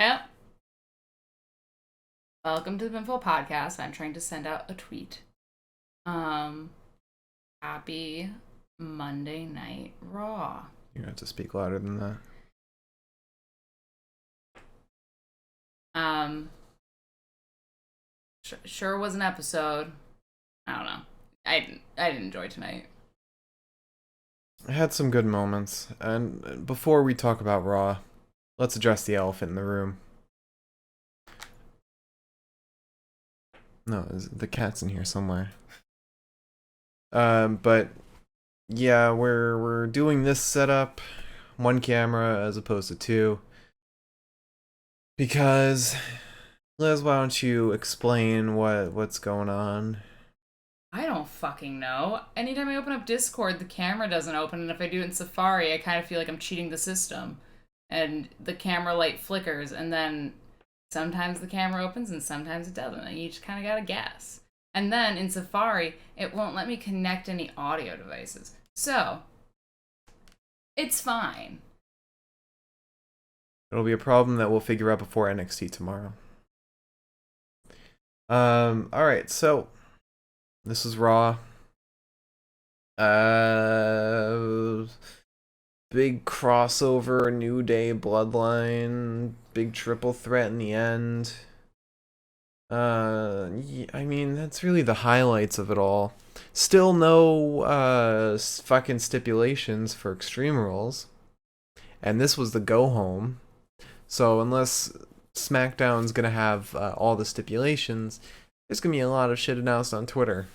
Well, welcome to the Binful Podcast. I'm trying to send out a tweet. Um, Happy Monday Night Raw. You have to speak louder than that. Sure was an episode. I don't know. I didn't enjoy tonight. I had some good moments, and before we talk about Raw, let's address the elephant in the room. No, the cat's in here somewhere. But yeah, we're doing this setup, one camera as opposed to two, because Liz, why don't you explain what's going on? I don't fucking know. Anytime I open up Discord, the camera doesn't open, and if I do it in Safari, I kind of feel like I'm cheating the system. And the camera light flickers, and then sometimes the camera opens and sometimes it doesn't, and you just kind of gotta guess. And then in Safari, it won't let me connect any audio devices. So, it's fine. It'll be a problem that we'll figure out before NXT tomorrow. Alright, so this is Raw. Big crossover, New Day, Bloodline, big triple threat in the end. I mean, that's really the highlights of it all. Still no fucking stipulations for Extreme Rules. And this was the go home. So unless SmackDown's gonna have all the stipulations, there's gonna be a lot of shit announced on Twitter.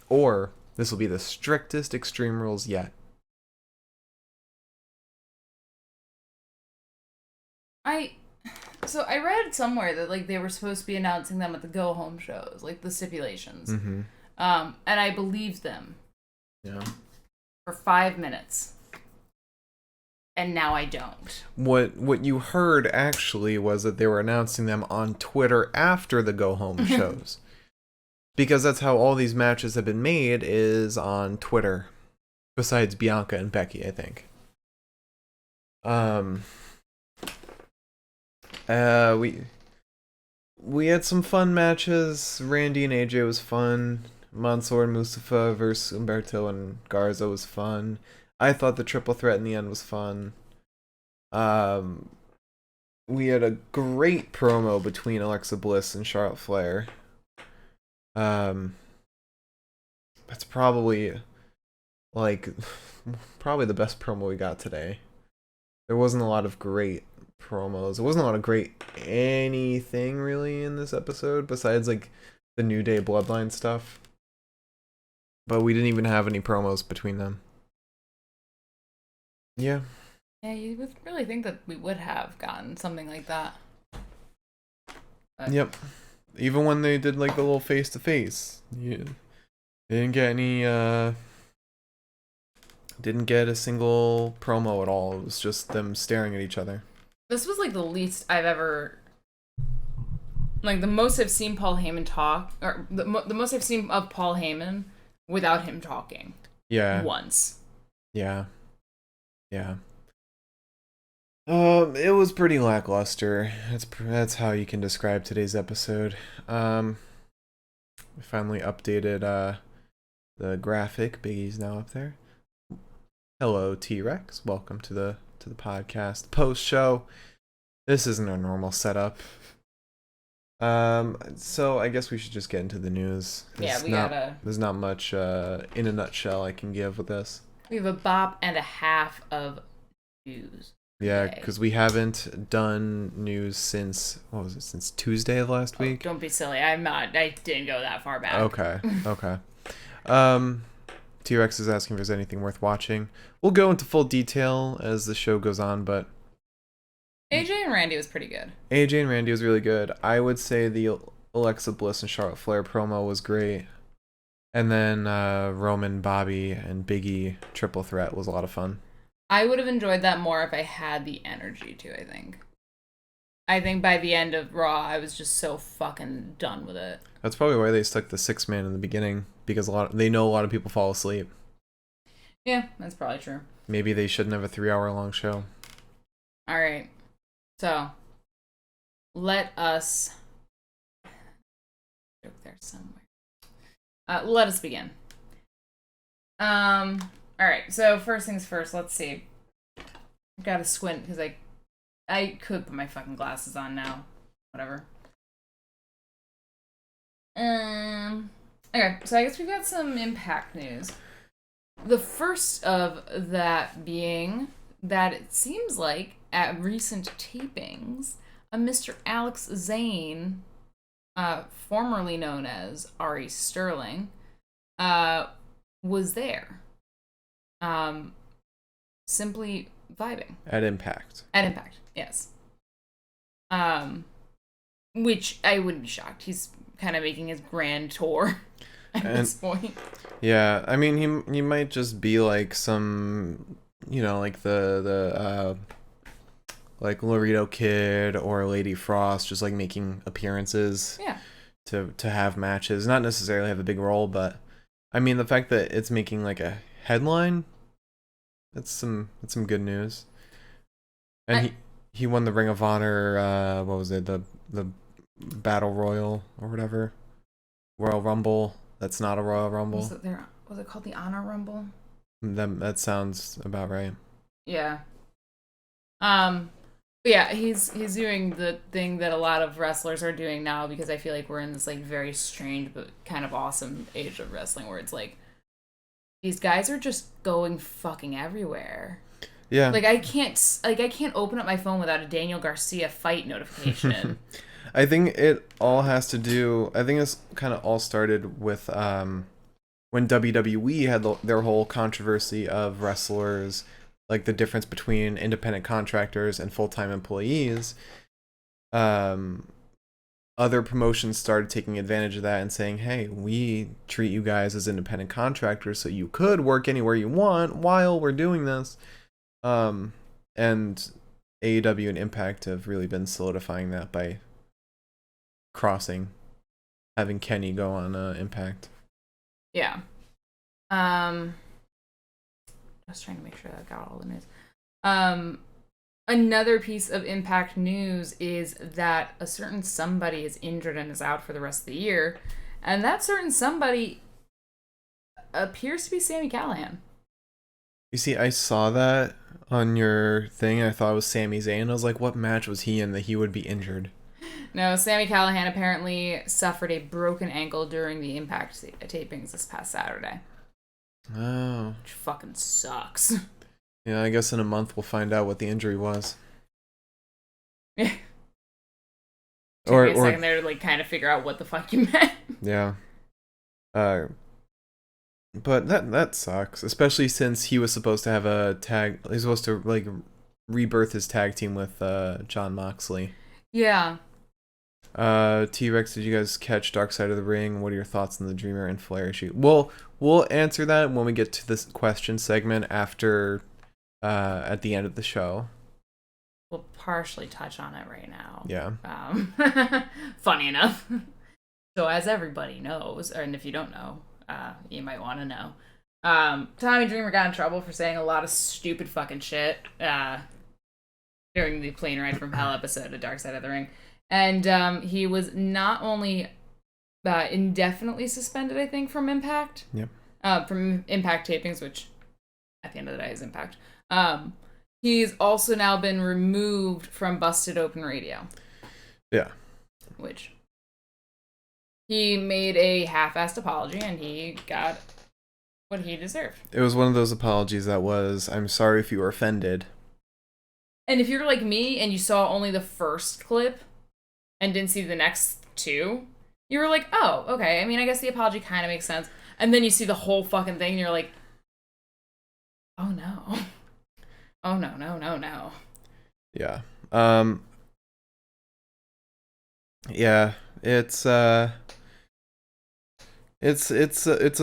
Or this will be the strictest Extreme Rules yet. So I read somewhere that like they were supposed to be announcing them at the go home shows, like the stipulations. Mm-hmm. And I believed them. Yeah. For 5 minutes. And now I don't. What you heard actually was that they were announcing them on Twitter after the go home shows. Because that's how all these matches have been made, is on Twitter. Besides Bianca and Becky, I think. We had some fun matches. Randy and AJ was fun. Mansoor and Mustafa versus Humberto and Garza was fun. I thought the triple threat in the end was fun. We had a great promo between Alexa Bliss and Charlotte Flair. That's probably the best promo we got today. There wasn't a lot of great promos. There wasn't a lot of great anything really in this episode besides like the New Day Bloodline stuff. But we didn't even have any promos between them. Yeah. Yeah, you would really think that we would have gotten something like that. But... Yep. Even when they did like the little face to face, they didn't get any. Didn't get a single promo at all. It was just them staring at each other. This was like the least I've ever. Like the most I've seen Paul Heyman talk, or the most I've seen of Paul Heyman without him talking. Yeah. Once. Yeah. Yeah. It was pretty lackluster. That's how you can describe today's episode. We finally updated the graphic. Biggie's now up there. Hello, T-Rex. Welcome to the podcast post show. This isn't our normal setup. So I guess we should just get into the news. There's not much in a nutshell I can give with this. We have a bop and a half of news. Yeah, because we haven't done news since, what was it, since Tuesday of last week? Don't be silly. I didn't go that far back. Okay. T-Rex is asking if there's anything worth watching. We'll go into full detail as the show goes on, but... AJ and Randy was pretty good. AJ and Randy was really good. I would say the Alexa Bliss and Charlotte Flair promo was great. And then Roman, Bobby, and Biggie triple threat was a lot of fun. I would have enjoyed that more if I had the energy to, I think. I think by the end of Raw, I was just so fucking done with it. That's probably why they stuck the 6-man in the beginning, because they know a lot of people fall asleep. Yeah, that's probably true. Maybe they shouldn't have a 3-hour long show. All right. So, let us joke there somewhere. Let us begin. All right. So first things first. Let's see. I've got to squint because I could put my fucking glasses on now. Whatever. Okay. So I guess we've got some Impact news. The first of that being that it seems like at recent tapings, a Mr. Alex Zane, formerly known as Ari Sterling, was there. Simply vibing. At Impact. At Impact, yes. Which I wouldn't be shocked. He's kind of making his grand tour at this point. Yeah, I mean, he might just be like some, like the like Laredo Kid or Lady Frost, just like making appearances. Yeah. To have matches, not necessarily have a big role, but I mean the fact that it's making like a headline, that's some good news. And he won the Ring of Honor, what was it, the Battle Royal or whatever, Royal Rumble. That's not a Royal Rumble. Was it called the Honor Rumble? That sounds about right. Yeah. But yeah, he's doing the thing that a lot of wrestlers are doing now, because I feel like we're in this like very strange but kind of awesome age of wrestling where it's like these guys are just going fucking everywhere. Yeah. Like I can't open up my phone without a Daniel Garcia fight notification. I think it all has to do. I think it's kind of all started with when WWE had their whole controversy of wrestlers, like the difference between independent contractors and full-time employees. Other promotions started taking advantage of that and saying, hey, we treat you guys as independent contractors so you could work anywhere you want while we're doing this. And AEW and Impact have really been solidifying that by having Kenny go on Impact. Yeah. I was trying to make sure that I got all the news. Another piece of Impact news is that a certain somebody is injured and is out for the rest of the year. And that certain somebody appears to be Sami Callihan. You see, I saw that on your thing, and I thought it was Sami Zayn. I was like, what match was he in that he would be injured? No, Sami Callihan apparently suffered a broken ankle during the Impact tapings this past Saturday. Oh. Which fucking sucks. Yeah, I guess in a month we'll find out what the injury was. Yeah. Took me a second there to like kind of figure out what the fuck you meant. Yeah. But that sucks, especially since he was supposed to have a tag. He's supposed to like rebirth his tag team with Jon Moxley. Yeah. T-Rex, did you guys catch Dark Side of the Ring? What are your thoughts on the Dreamer and Flair issue? We'll answer that when we get to this question segment after at the end of the show. We'll partially touch on it right now. Yeah. Funny enough. So as everybody knows, and if you don't know, you might want to know. Tommy Dreamer got in trouble for saying a lot of stupid fucking shit during the Plane Ride from Hell episode of Dark Side of the Ring. And he was not only indefinitely suspended, I think, from Impact. Yep. From Impact tapings, which at the end of the day is Impact. He's also now been removed from Busted Open Radio. Yeah. Which he made a half-assed apology, and he got what he deserved. It was one of those apologies that was, I'm sorry if you were offended. And if you're like me and you saw only the first clip and didn't see the next two, you were like, oh, okay. I mean, I guess the apology kind of makes sense. And then you see the whole fucking thing, and you're like, oh no. Oh no. Yeah. Yeah, it's a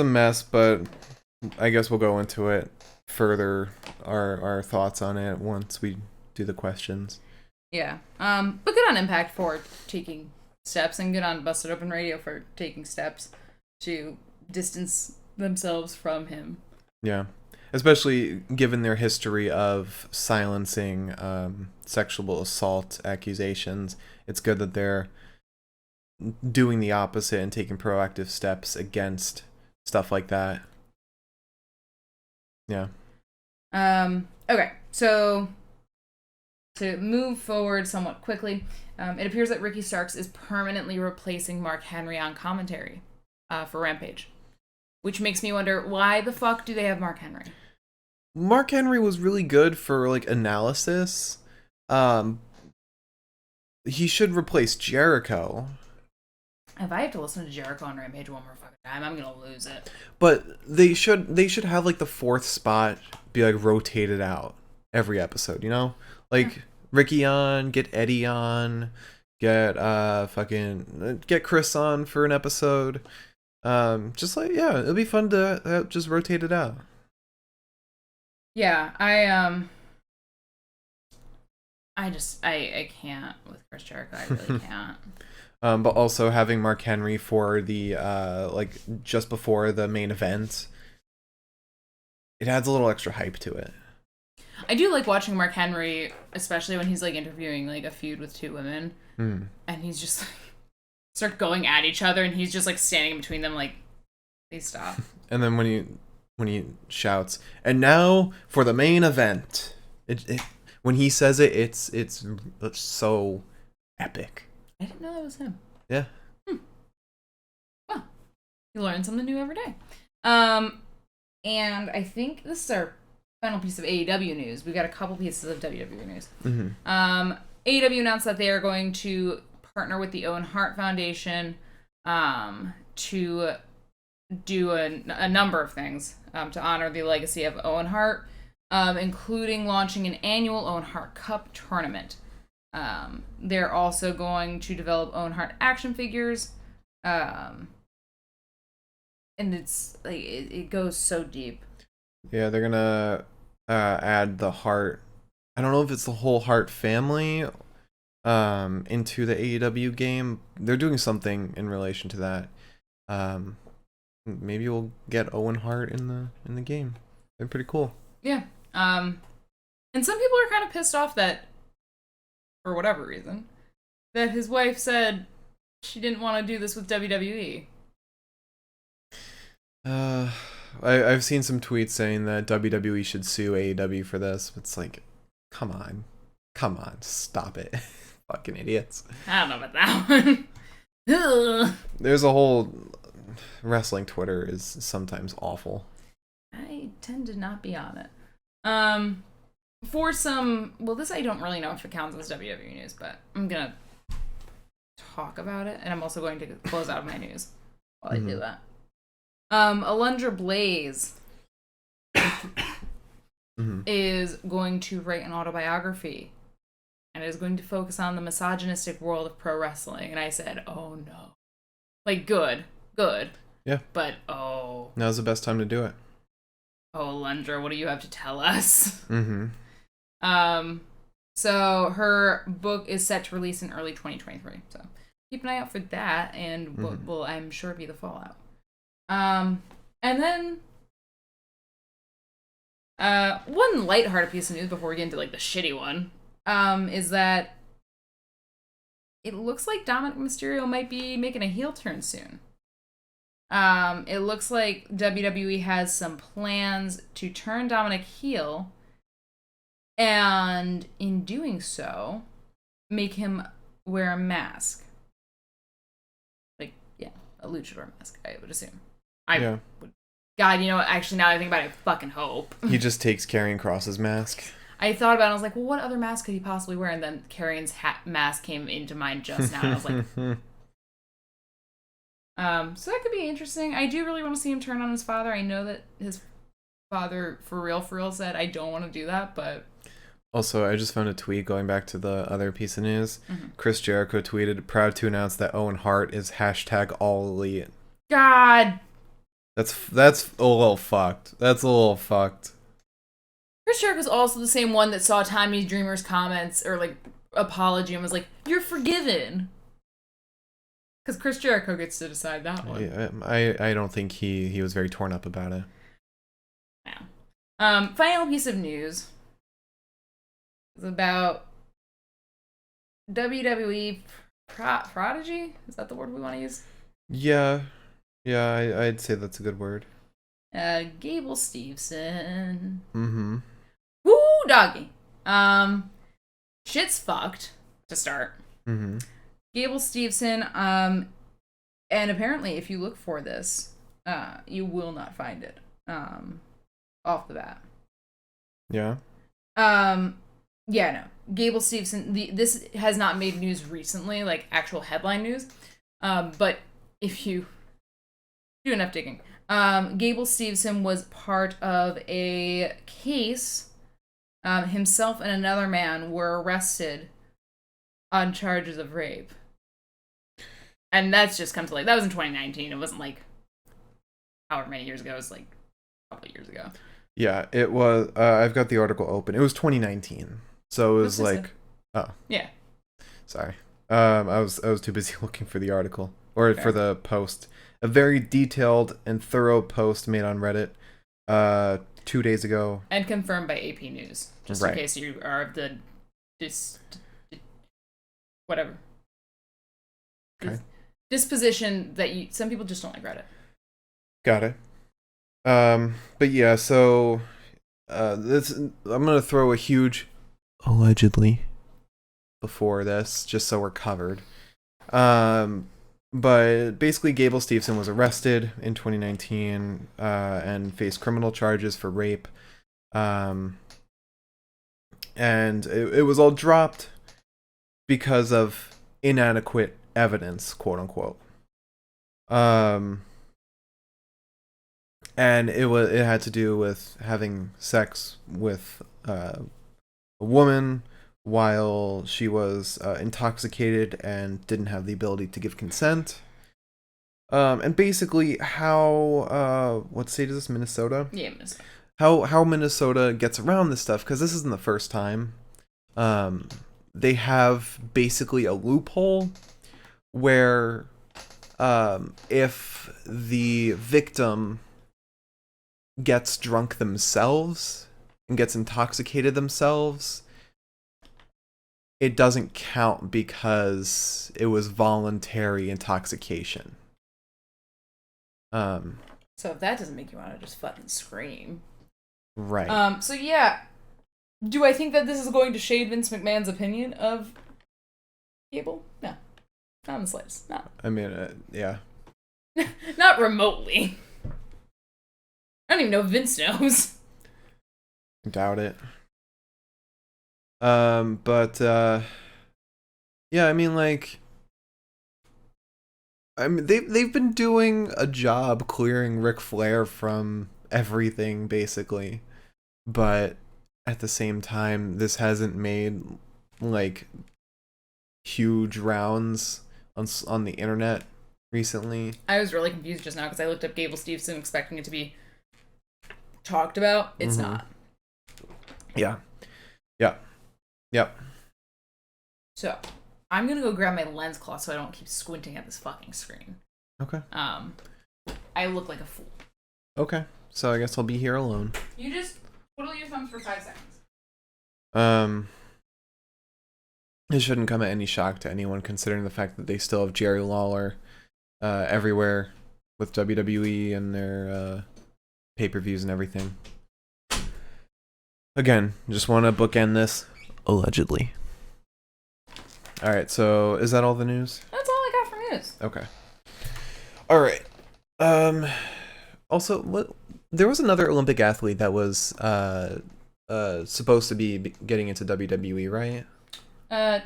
mess, but I guess we'll go into it further, our thoughts on it once we do the questions. Yeah. But good on Impact for taking steps, and good on Busted Open Radio for taking steps to distance themselves from him. Yeah. Especially given their history of silencing sexual assault accusations. It's good that they're doing the opposite and taking proactive steps against stuff like that. Yeah. Okay, so to move forward somewhat quickly, it appears that Ricky Starks is permanently replacing Mark Henry on commentary for Rampage. Which makes me wonder, why the fuck do they have Mark Henry? Mark Henry was really good for, like, analysis. He should replace Jericho. If I have to listen to Jericho on Rampage one more fucking time, I'm gonna lose it. But they should have, like, the fourth spot be, like, rotated out every episode, you know? Like, Ricky on, get Eddie on, get Chris on for an episode. Just like, yeah, it'll be fun to just rotate it out. Yeah, I can't with Chris Jericho. I really can't. But also having Mark Henry for the like just before the main event, it adds a little extra hype to it. I do like watching Mark Henry, especially when he's like interviewing like a feud with two women, and he's just like, start going at each other, and he's just like standing between them, like, please stop. And then when he shouts, and now for the main event, when he says it, it's so epic. I didn't know that was him. Yeah. Well, you learn something new every day. And I think this is our final piece of AEW news. We've got a couple pieces of WWE news. AEW announced that they are going to partner with the Owen Hart Foundation to do a number of things to honor the legacy of Owen Hart, including launching an annual Owen Hart Cup tournament. They're also going to develop Owen Hart action figures, and it's like it goes so deep. Yeah, they're gonna add the Hart. I don't know if it's the whole Hart family into the AEW game. They're doing something in relation to that. Maybe we'll get Owen Hart in the game. They're pretty cool. Yeah. And some people are kind of pissed off that, for whatever reason, that his wife said she didn't want to do this with WWE. I've seen some tweets saying that WWE should sue AEW for this. It's like, come on, stop it, fucking idiots. I don't know about that one. There's a whole wrestling Twitter is sometimes awful. I tend to not be on it. For some, well, this I don't really know if it counts as WWE news, but I'm gonna talk about it, and I'm also going to close out my news while I do that. Alundra Blaze is going to write an autobiography, and is going to focus on the misogynistic world of pro wrestling. And I said, oh no. Like, good. Yeah. But, oh. Now's the best time to do it. Oh, Alundra, what do you have to tell us? So her book is set to release in early 2023. So keep an eye out for that, and will I'm sure be the fallout. And then one lighthearted piece of news before we get into like the shitty one, is that it looks like Dominic Mysterio might be making a heel turn soon. It looks like WWE has some plans to turn Dominic heel, and in doing so, make him wear a mask. Like, yeah, a luchador mask, I would assume. I would. God, you know what? Actually, now that I think about it, I fucking hope. He just takes Karrion Kross's mask. I thought about it, I was like, well, what other mask could he possibly wear? And then Karrion's mask came into mind just now. I was like... So that could be interesting. I do really want to see him turn on his father. I know that his father, for real, said, I don't want to do that, but... Also, I just found a tweet going back to the other piece of news. Chris Jericho tweeted, proud to announce that Owen Hart is #AllElite. God! That's a little fucked. Chris Jericho's also the same one that saw Tommy Dreamer's comments, or, like, apology, and was like, you're forgiven. Because Chris Jericho gets to decide that one. Yeah, I don't think he was very torn up about it. Yeah. Final piece of news is about WWE prodigy. Is that the word we want to use? Yeah. Yeah, I'd say that's a good word. Gable Steveson. Mm-hmm. Woo, doggy. Shit's fucked to start. Mm-hmm. Gable Steveson. And apparently, if you look for this, you will not find it. Off the bat. Yeah. Yeah, no. Gable Steveson. This has not made news recently, like actual headline news. But if you do enough digging, Gable Steveson was part of a case. Himself and another man were arrested on charges of rape. And that's just come to light. That was in 2019. It wasn't like however many years ago. It was like a couple of years ago. Yeah, it was. I've got the article open. It was 2019. So it was like, oh yeah. Sorry. I was too busy looking for the article or for the post. A very detailed and thorough post made on Reddit 2 days ago. And confirmed by AP News, just in case you are of the whatever. Okay. Disposition that some people just don't like Reddit. Got it. But yeah, so I'm gonna throw a huge allegedly before this, just so we're covered. But basically, Gable Steveson was arrested in 2019 and faced criminal charges for rape. And it was all dropped because of inadequate evidence, quote unquote. And it had to do with having sex with a woman while she was intoxicated and didn't have the ability to give consent. And basically how what state is this? Minnesota? Yeah, Minnesota. How Minnesota gets around this stuff, because this isn't the first time. They have basically a loophole where if the victim gets drunk themselves and gets intoxicated themselves, it doesn't count because it was voluntary intoxication. So if that doesn't make you want to just fucking scream. Right. So yeah. Do I think that this is going to shade Vince McMahon's opinion of Gable? No. Not in the slightest. Not. I mean, yeah. Not remotely. I don't even know if Vince knows. Doubt it. But yeah, I mean, like, they've been doing a job clearing Ric Flair from everything, basically. But at the same time, this hasn't made like huge rounds on the internet recently. I was really confused just now because I looked up Gable Steveson expecting it to be talked about. It's not. Yeah. Yep. So I'm gonna go grab my lens cloth so I don't keep squinting at this fucking screen. Okay. I look like a fool. Okay. So I guess I'll be here alone. You just twiddle your thumbs for 5 seconds. It shouldn't come at any shock to anyone, considering the fact that they still have Jerry Lawler everywhere with WWE and their pay-per-views and everything. Again, just want to bookend this. Allegedly. Alright, so is that all the news? That's all I got for news. Okay. Alright. Also, there was another Olympic athlete that was supposed to be getting into WWE, right?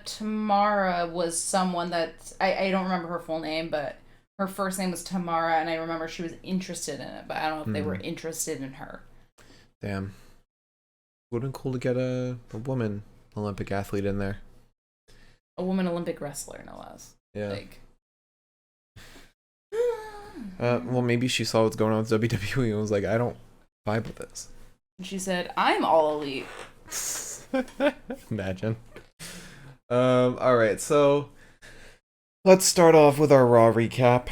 Tamara was someone that I don't remember her full name, but her first name was Tamara, and I remember she was interested in it, but I don't know if they were interested in her. Damn. Would have been cool to get a woman Olympic athlete in there. A woman Olympic wrestler, no less. Yeah. Like. Well, maybe she saw what's going on with WWE and was like, I don't vibe with this. And she said, I'm all elite. Imagine. Alright, so let's start off with our Raw recap.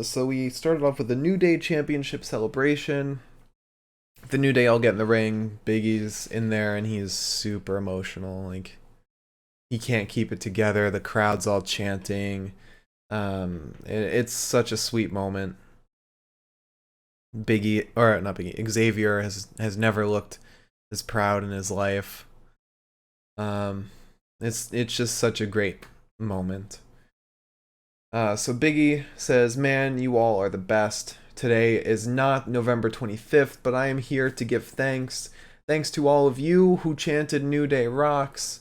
So we started off with the New Day Championship celebration the New Day all get in the ring. Biggie's in there, and he's super emotional. Like, he can't keep it together. The crowd's all chanting. It's such a sweet moment. Xavier has never looked as proud in his life. It's just such a great moment. So Biggie says, "Man, you all are the best. Today is not November 25th, but I am here to give thanks. Thanks to all of you who chanted New Day rocks,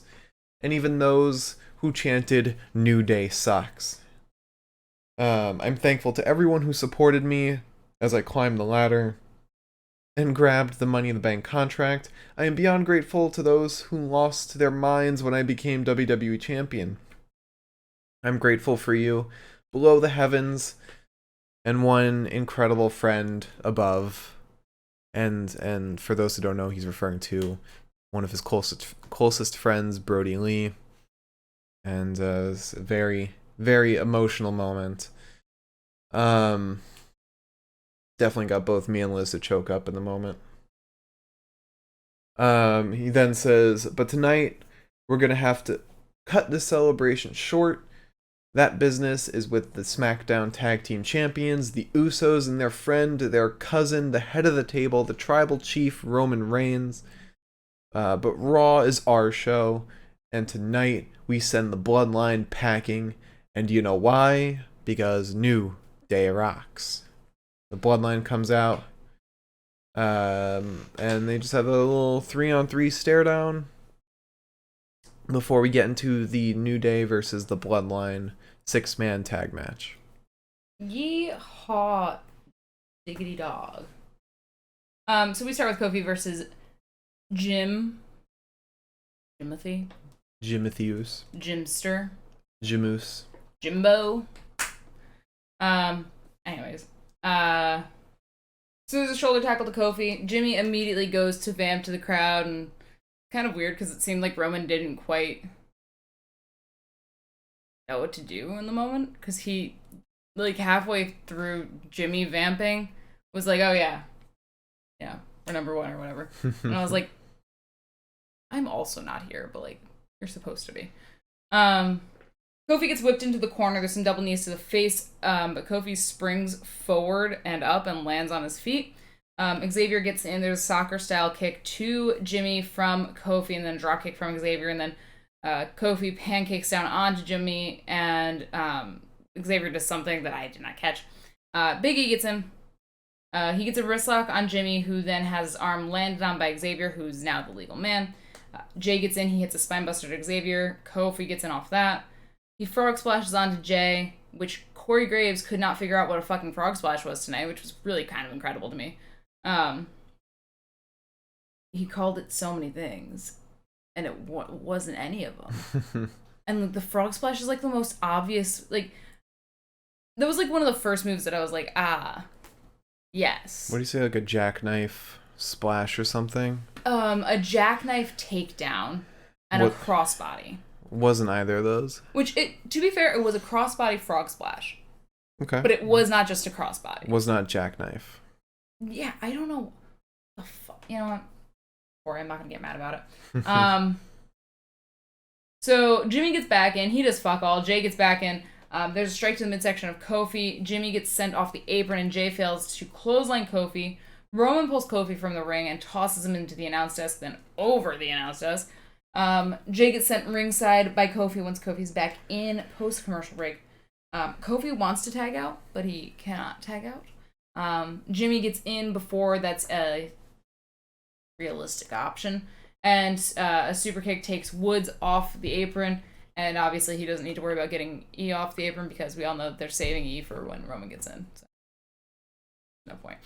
and even those who chanted New Day sucks. I'm thankful to everyone who supported me as I climbed the ladder and grabbed the Money in the Bank contract. I am beyond grateful to those who lost their minds when I became WWE Champion. I'm grateful for you below the heavens and one incredible friend above." And for those who don't know, he's referring to one of his closest friends, Brody Lee. And it's a very, very emotional moment. Definitely got both me and Liz to choke up in the moment. He then says, "But tonight, we're going to have to cut this celebration short. That business is with the SmackDown Tag Team Champions, the Usos, and their friend, their cousin, the head of the table, the Tribal Chief, Roman Reigns. But Raw is our show, and tonight we send the Bloodline packing. And you know why? Because New Day rocks." The Bloodline comes out, and they just have a little 3-on-3 stare down before we get into the New Day versus the Bloodline 6-man tag match. Yeehaw, diggity dog. So we start with Kofi versus Jimothy. Jimothyus. Jimster. Jimoose. Jimbo. Anyways. So there's a shoulder tackle to Kofi. Jimmy immediately goes to vamp to the crowd, and kind of weird because it seemed like Roman didn't quite know what to do in the moment, because he, like, halfway through Jimmy vamping was like, "Oh yeah, we're number one," or whatever. And I was like, I'm also not here, but like, you're supposed to be. Kofi gets whipped into the corner. There's some double knees to the face, but Kofi springs forward and up and lands on his feet. Xavier gets in. There's a soccer-style kick to Jimmy from Kofi, and then a drop kick from Xavier, and then Kofi pancakes down onto Jimmy, and Xavier does something that I did not catch. Biggie gets in. He gets a wrist lock on Jimmy, who then has his arm landed on by Xavier, who's now the legal man. Jay gets in. He hits a spinebuster to Xavier. Kofi gets in off that. He frog splashes onto Jay, which Corey Graves could not figure out what a fucking frog splash was tonight, which was really kind of incredible to me. He called it so many things, and it wasn't any of them. And like, the frog splash is like the most obvious. Like, that was like one of the first moves that I was like, yes. What do you say, like a jackknife splash or something? A jackknife takedown and a crossbody. Wasn't either of those. Which, to be fair, it was a crossbody frog splash. Okay. But it was not just a crossbody. Was not jackknife. Yeah, I don't know. The fuck, you know what? Or I'm not gonna get mad about it. So Jimmy gets back in. He does fuck all. Jay gets back in. There's a strike to the midsection of Kofi. Jimmy gets sent off the apron, and Jay fails to clothesline Kofi. Roman pulls Kofi from the ring and tosses him into the announce desk, then over the announce desk. Jay gets sent ringside by Kofi once Kofi's back in post-commercial break. Kofi wants to tag out, but he cannot tag out. Jimmy gets in before that's a realistic option. And a super kick takes Woods off the apron. And obviously he doesn't need to worry about getting E off the apron, because we all know that they're saving E for when Roman gets in. So, no point.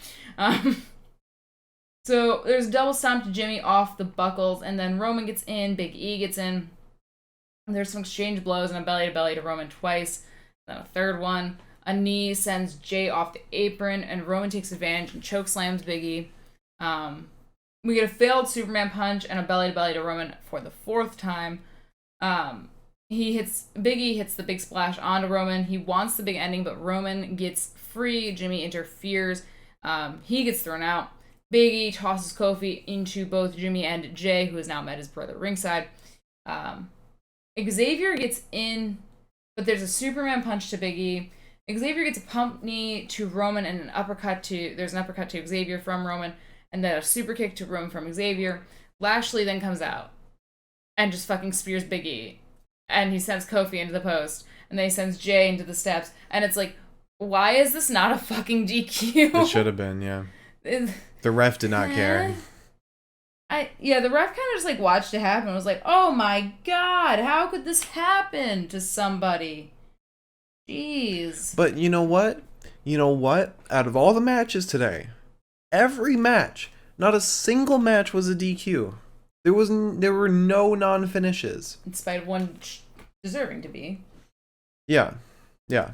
So there's a double stomp to Jimmy off the buckles, and then Roman gets in, Big E gets in. There's some exchange blows and a belly-to-belly to Roman twice, then a third one. A knee sends Jay off the apron, and Roman takes advantage and chokeslams Big E. We get a failed Superman punch and a belly-to-belly to Roman for the fourth time. Big E hits the big splash onto Roman. He wants the big ending, but Roman gets free. Jimmy interferes. He gets thrown out. Biggie tosses Kofi into both Jimmy and Jay, who has now met his brother ringside. Xavier gets in, but there's a Superman punch to Biggie. Xavier gets a pump knee to Roman and there's an uppercut to Xavier from Roman, and then a super kick to Roman from Xavier. Lashley then comes out and just fucking spears Biggie. And he sends Kofi into the post, and then he sends Jay into the steps, and it's like, why is this not a fucking DQ? It should have been, yeah. The ref did not care. The ref kind of just like watched it happen and was like, oh my god, how could this happen to somebody? Jeez. But you know what? Out of all the matches today, every match, not a single match was a DQ. There were no non-finishes. In spite of one deserving to be. Yeah. There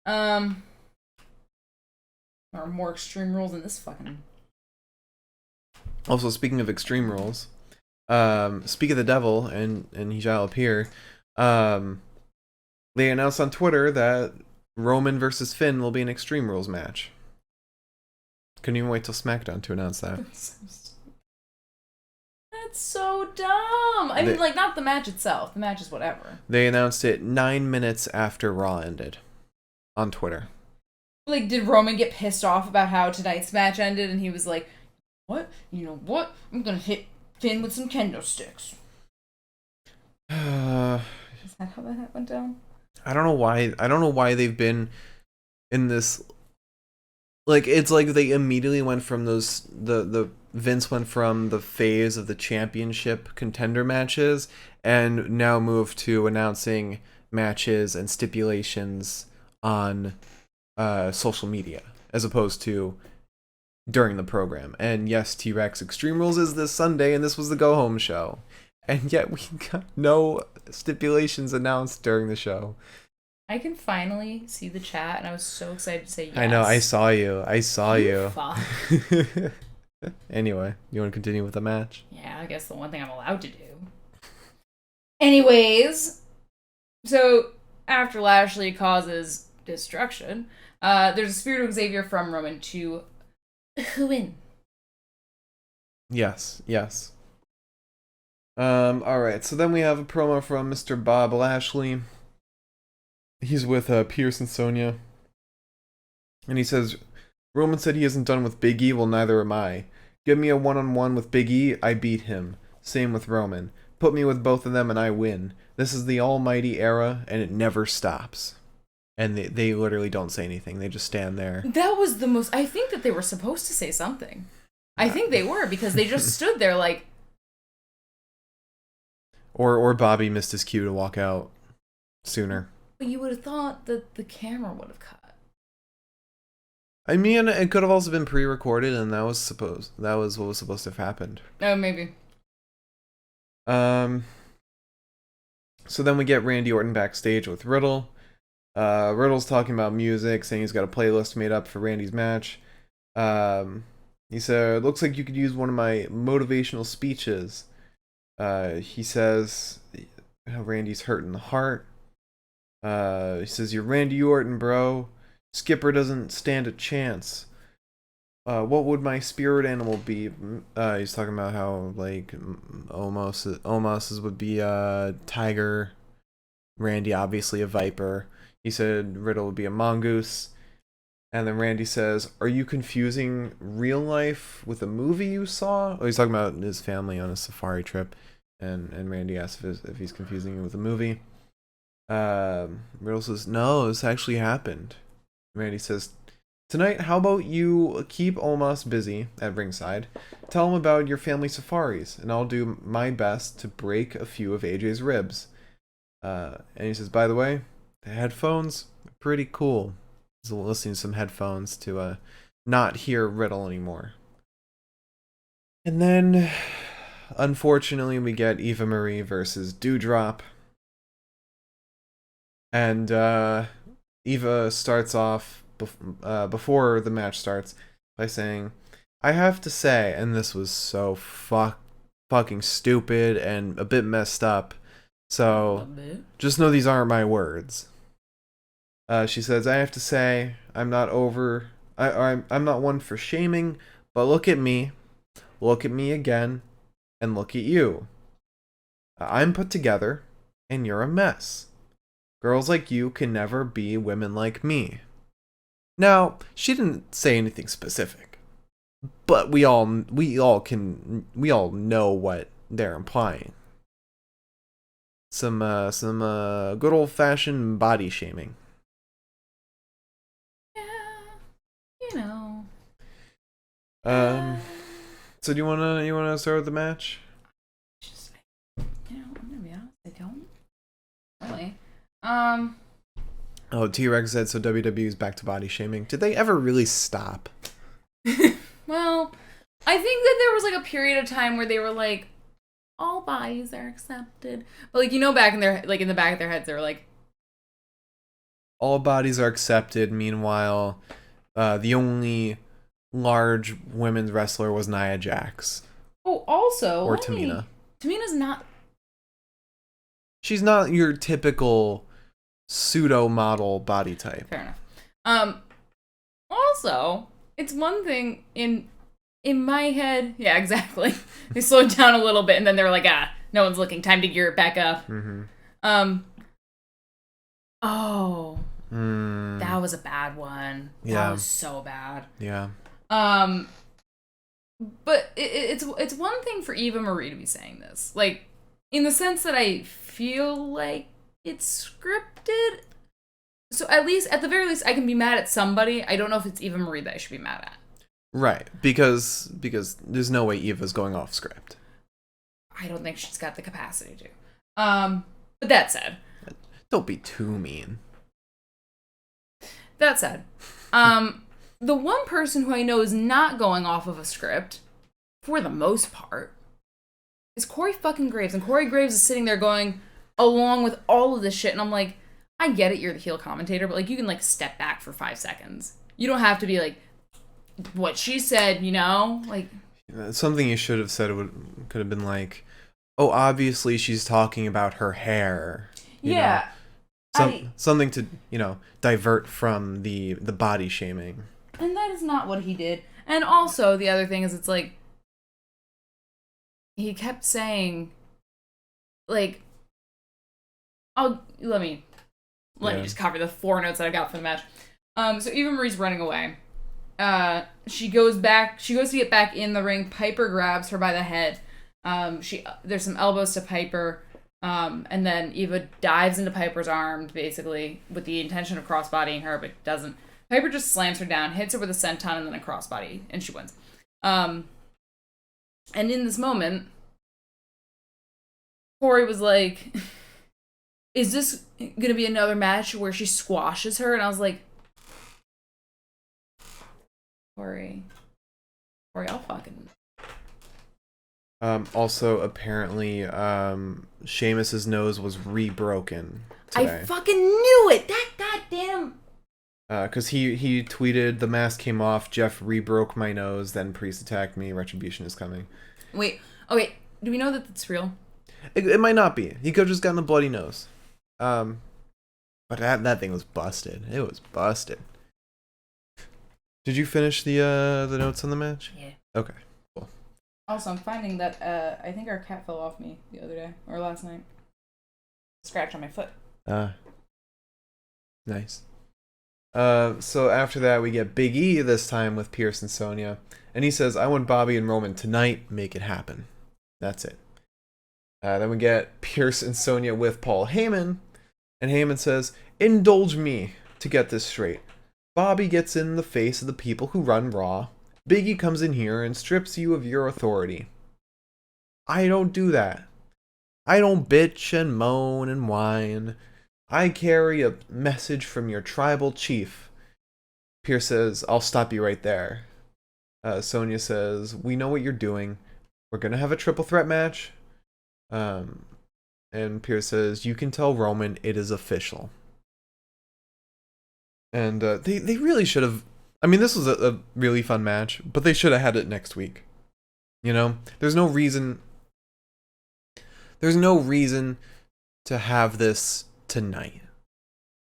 are more extreme rules in this fucking... Also, speaking of extreme rules, speak of the devil, and he shall appear, they announced on Twitter that Roman versus Finn will be an Extreme Rules match. Couldn't even wait till SmackDown to announce that. That's so dumb. I mean, like, not the match itself. The match is whatever. They announced it 9 minutes after Raw ended on Twitter. Like, did Roman get pissed off about how tonight's match ended, and he was like, what? You know what? I'm gonna hit Finn with some kendo sticks. Is that how that went down? I don't know why they've been in this. Like, it's like they immediately went from the Vince went from the phase of the championship contender matches and now moved to announcing matches and stipulations on social media as opposed to during the program. And yes, T-Rex Extreme Rules is this Sunday, and this was the go-home show. And yet we got no stipulations announced during the show. I can finally see the chat, and I was so excited to say yes. I know, I saw you. Fuck. Anyway, you want to continue with the match? Yeah, I guess the one thing I'm allowed to do. Anyways, so after Lashley causes destruction, there's a spear to Xavier from Roman to win. Yes. Alright, so then we have a promo from Mr. Bob Lashley. He's with Pierce and Sonya. And he says, Roman said he isn't done with Big E, well neither am I. Give me a one-on-one with Big E, I beat him. Same with Roman. Put me with both of them and I win. This is the almighty era and it never stops. And they literally don't say anything. They just stand there. That was the most... I think that they were supposed to say something. I think they were, because they just stood there like... Or Bobby missed his cue to walk out sooner. But you would have thought that the camera would have cut. I mean, it could have also been pre-recorded, and that was what was supposed to have happened. Oh, maybe. So then we get Randy Orton backstage with Riddle. Riddle's talking about music, saying he's got a playlist made up for Randy's match. He said, looks like you could use one of my motivational speeches. He says how Randy's hurt in the heart. He says, you're Randy Orton, bro. Skipper doesn't stand a chance. What would my spirit animal be? He's talking about how, like, Omos's would be a tiger. Randy, obviously, a viper. He said Riddle would be a mongoose. And then Randy says, are you confusing real life with a movie you saw? Oh, he's talking about his family on a safari trip. And Randy asks if he's confusing it with a movie. Riddle says, no, this actually happened. Randy says, tonight, how about you keep Omos busy at ringside? Tell him about your family safaris, and I'll do my best to break a few of AJ's ribs. And he says, by the way, the headphones are pretty cool. He's listening to some headphones to not hear Riddle anymore. And then, unfortunately, we get Eva Marie versus Dewdrop. And Eva starts off before the match starts by saying, I have to say, and this was so fucking stupid and a bit messed up, so just know these aren't my words. She says, I have to say, I'm not one for shaming, But look at me again, and look at you. I'm put together, and you're a mess. Girls like you can never be women like me. Now, she didn't say anything specific, but we all know what they're implying. Some good old fashioned body shaming. Yeah, So do you wanna start with the match? I'm gonna be honest, I don't really. Oh, T-Rex said so. WWE's back to body shaming. Did they ever really stop? Well, I think that there was like a period of time where they were like, all bodies are accepted, but like back in their in the back of their heads, they were like, all bodies are accepted. Meanwhile, the only large women's wrestler was Nia Jax. Oh, also, or Tamina. Tamina's not. She's not your typical pseudo model body type. Fair enough. Also, it's one thing in my head. Yeah, exactly. They slowed down a little bit, and then they're like, no one's looking. Time to gear it back up. Mm-hmm. Oh. That was a bad one. Yeah. That was so bad. Yeah. But it's one thing for Eva Marie to be saying this, like, in the sense that I feel like it's scripted. So at the very least, I can be mad at somebody. I don't know if it's Eva Marie that I should be mad at. Right, because there's no way Eva's going off script. I don't think she's got the capacity to. But that said, don't be too mean. That said, the one person who I know is not going off of a script, for the most part, is Corey fucking Graves. And Corey Graves is sitting there going along with all of this shit, and I'm like, I get it, you're the heel commentator, but like, you can like step back for 5 seconds. You don't have to be like, what she said, like. Something you should have said could have been like, oh, obviously she's talking about her hair. Yeah. Something to, divert from the body shaming. And that is not what he did. And also, the other thing is, it's like, he kept saying, like, let me just cover the 4 notes that I got for the match. So Eva Marie's running away. She goes to get back in the ring. Piper grabs her by the head. There's some elbows to Piper. And then Eva dives into Piper's arms, basically, with the intention of crossbodying her, but doesn't. Piper just slams her down, hits her with a senton, and then a crossbody, and she wins. And in this moment, Corey was like, is this gonna be another match where she squashes her? And I was like, Corey, I'll fucking... Also, apparently, Sheamus's nose was re-broken today. I fucking knew it! That goddamn... Because he tweeted, the mask came off, Jeff re-broke my nose, then Priest attacked me, retribution is coming. Wait, okay, do we know that it's real? It might not be. He could have just gotten a bloody nose. But that thing was busted. It was busted. Did you finish the notes on the match? Yeah. Okay. Also, I'm finding that I think our cat fell off me the other day, or last night. Scratch on my foot. Nice. So after that, we get Big E this time with Pierce and Sonya. And he says, I want Bobby and Roman tonight. Make it happen. That's it. Then we get Pierce and Sonya with Paul Heyman. And Heyman says, indulge me to get this straight. Bobby gets in the face of the people who run Raw. Biggie comes in here and strips you of your authority. I don't do that. I don't bitch and moan and whine. I carry a message from your tribal chief. Pierce says, I'll stop you right there. Sonya says, we know what you're doing. We're going to have a triple threat match. And Pierce says, you can tell Roman it is official. And they really should have... I mean, this was a really fun match, but they should have had it next week. There's no reason to have this tonight.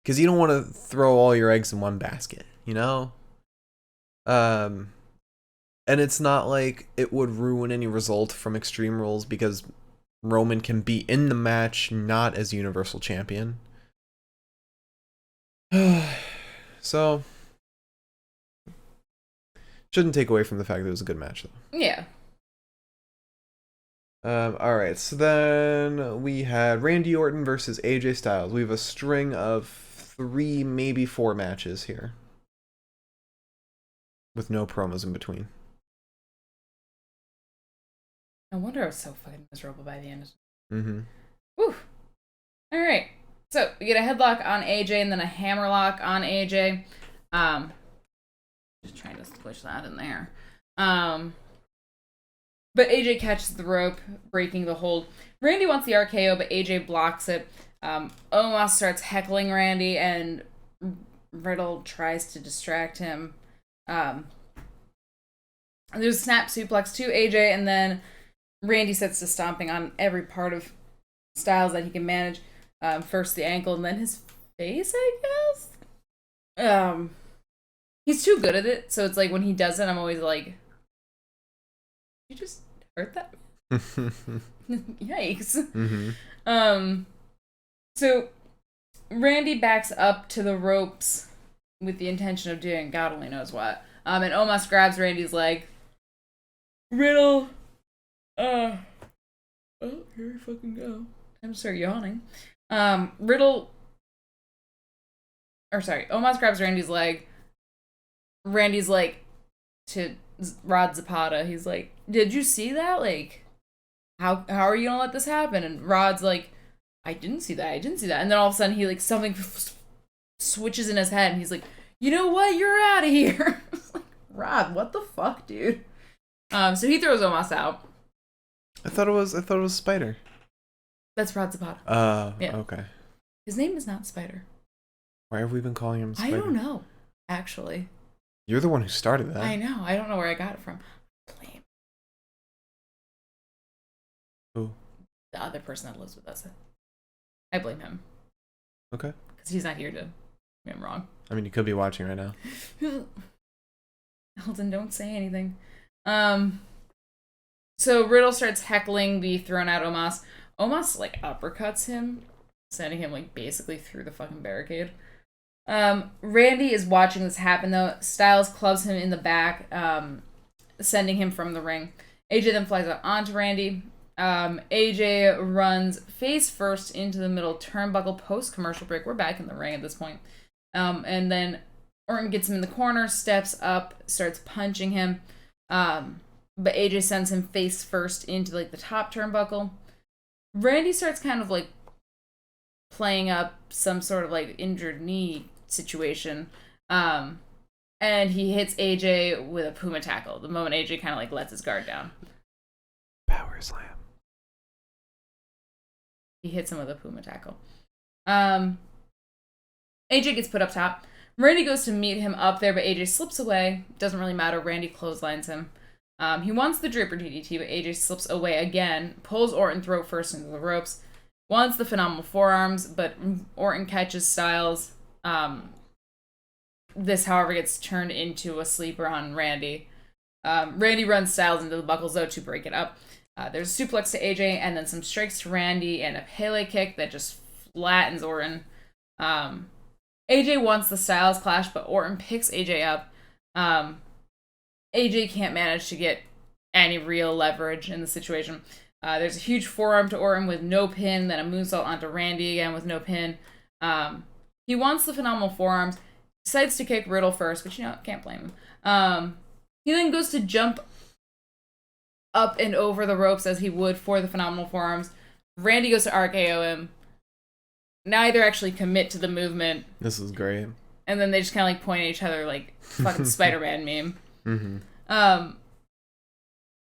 Because you don't want to throw all your eggs in one basket, And it's not like it would ruin any result from Extreme Rules because Roman can be in the match, not as Universal Champion. So, shouldn't take away from the fact that it was a good match, though. Yeah. Alright, so then we had Randy Orton versus AJ Styles. We have a string of 3, maybe 4 matches here. With no promos in between. No wonder I was so fucking miserable by the end. Mm-hmm. Whew. Alright. So, we get a headlock on AJ and then a hammerlock on AJ. Just trying to squish that in there. But AJ catches the rope, breaking the hold. Randy wants the RKO, but AJ blocks it. Omos starts heckling Randy, and Riddle tries to distract him. There's a snap suplex to AJ, and then Randy sets to stomping on every part of Styles that he can manage. First the ankle, and then his face, I guess? He's too good at it, so it's like when he does it, I'm always like, you just hurt that? Yikes. Mm-hmm. So Randy backs up to the ropes with the intention of doing God only knows what. And Omos grabs Randy's leg. Riddle. Oh, here we fucking go. Time to start yawning. Omos grabs Randy's leg. Randy's like, to Rod Zapata, he's like, did you see that? Like, how are you gonna let this happen? And Rod's like, I didn't see that. And then all of a sudden he like something switches in his head and he's like, you know what? You're out of here. It's like, Rod, what the fuck, dude? So he throws Omos out. I thought it was Spider. That's Rod Zapata. Yeah. Okay. His name is not Spider. Why have we been calling him Spider? I don't know, actually. You're the one who started that. I know. I don't know where I got it from. Blame. Who? The other person that lives with us. I blame him. Okay. Because he's not here to be wrong. I mean, you could be watching right now. Elton, don't say anything. So Riddle starts heckling the thrown out Omos. Omos, like, uppercuts him, sending him, like, basically through the fucking barricade. Randy is watching this happen, though. Styles clubs him in the back, sending him from the ring. AJ then flies out onto Randy. AJ runs face first into the middle turnbuckle post-commercial break. We're back in the ring at this point. And then Orton gets him in the corner, steps up, starts punching him. But AJ sends him face first into, like, the top turnbuckle. Randy starts kind of, like, playing up some sort of, like, injured knee situation. And he hits AJ with a Puma tackle. The moment AJ kind of, like, lets his guard down. Power slam. He hits him with a Puma tackle. AJ gets put up top. Randy goes to meet him up there, but AJ slips away. Doesn't really matter. Randy clotheslines him. He wants the Draper DDT, but AJ slips away again, pulls Orton throat first into the ropes, wants the phenomenal forearms, but Orton catches Styles. This, however, gets turned into a sleeper on Randy. Randy runs Styles into the buckles, though, to break it up. There's a suplex to AJ, and then some strikes to Randy, and a Pele kick that just flattens Orton. AJ wants the Styles clash, but Orton picks AJ up. AJ can't manage to get any real leverage in the situation. There's a huge forearm to Orton with no pin, then a moonsault onto Randy again with no pin. He wants the phenomenal forearms, decides to kick Riddle first, which, you know, can't blame him. He then goes to jump up and over the ropes as he would for the phenomenal forearms. Randy goes to RKO him. Neither actually commit to the movement. This is great. And then they just kind of, like, point at each other like fucking Spider-Man meme. Mm-hmm.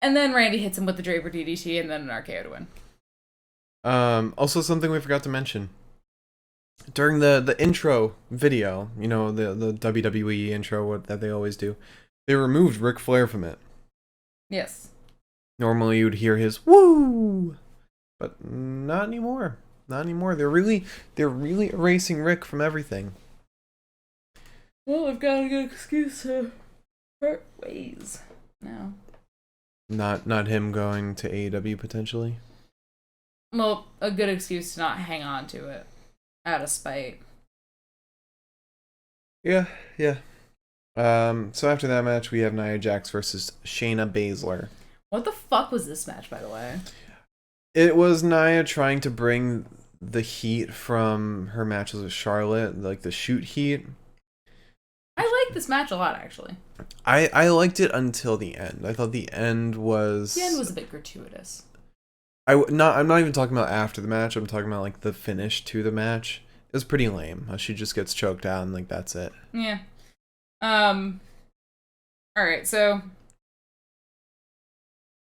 And then Randy hits him with the Draper DDT and then an RKO to win. Also something we forgot to mention. During the intro video, you know, the WWE intro that they always do, they removed Ric Flair from it. Yes. Normally you'd hear his woo, but not anymore. Not anymore. They're really erasing Rick from everything. Well, I've got a good excuse to part ways. No. Not him going to AEW potentially? Well, a good excuse to not hang on to it out of spite. Yeah. So after that match, we have Nia Jax versus Shayna Basler. What the fuck was this match, by the way? It was Nia trying to bring the heat from her matches with Charlotte, like the shoot heat. I like this match a lot, actually. I liked it until the end. I thought the end was... The end was a bit gratuitous. I'm not even talking about after the match. I'm talking about like the finish to the match. It was pretty lame. She just gets choked out and like that's it. Yeah. Alright, so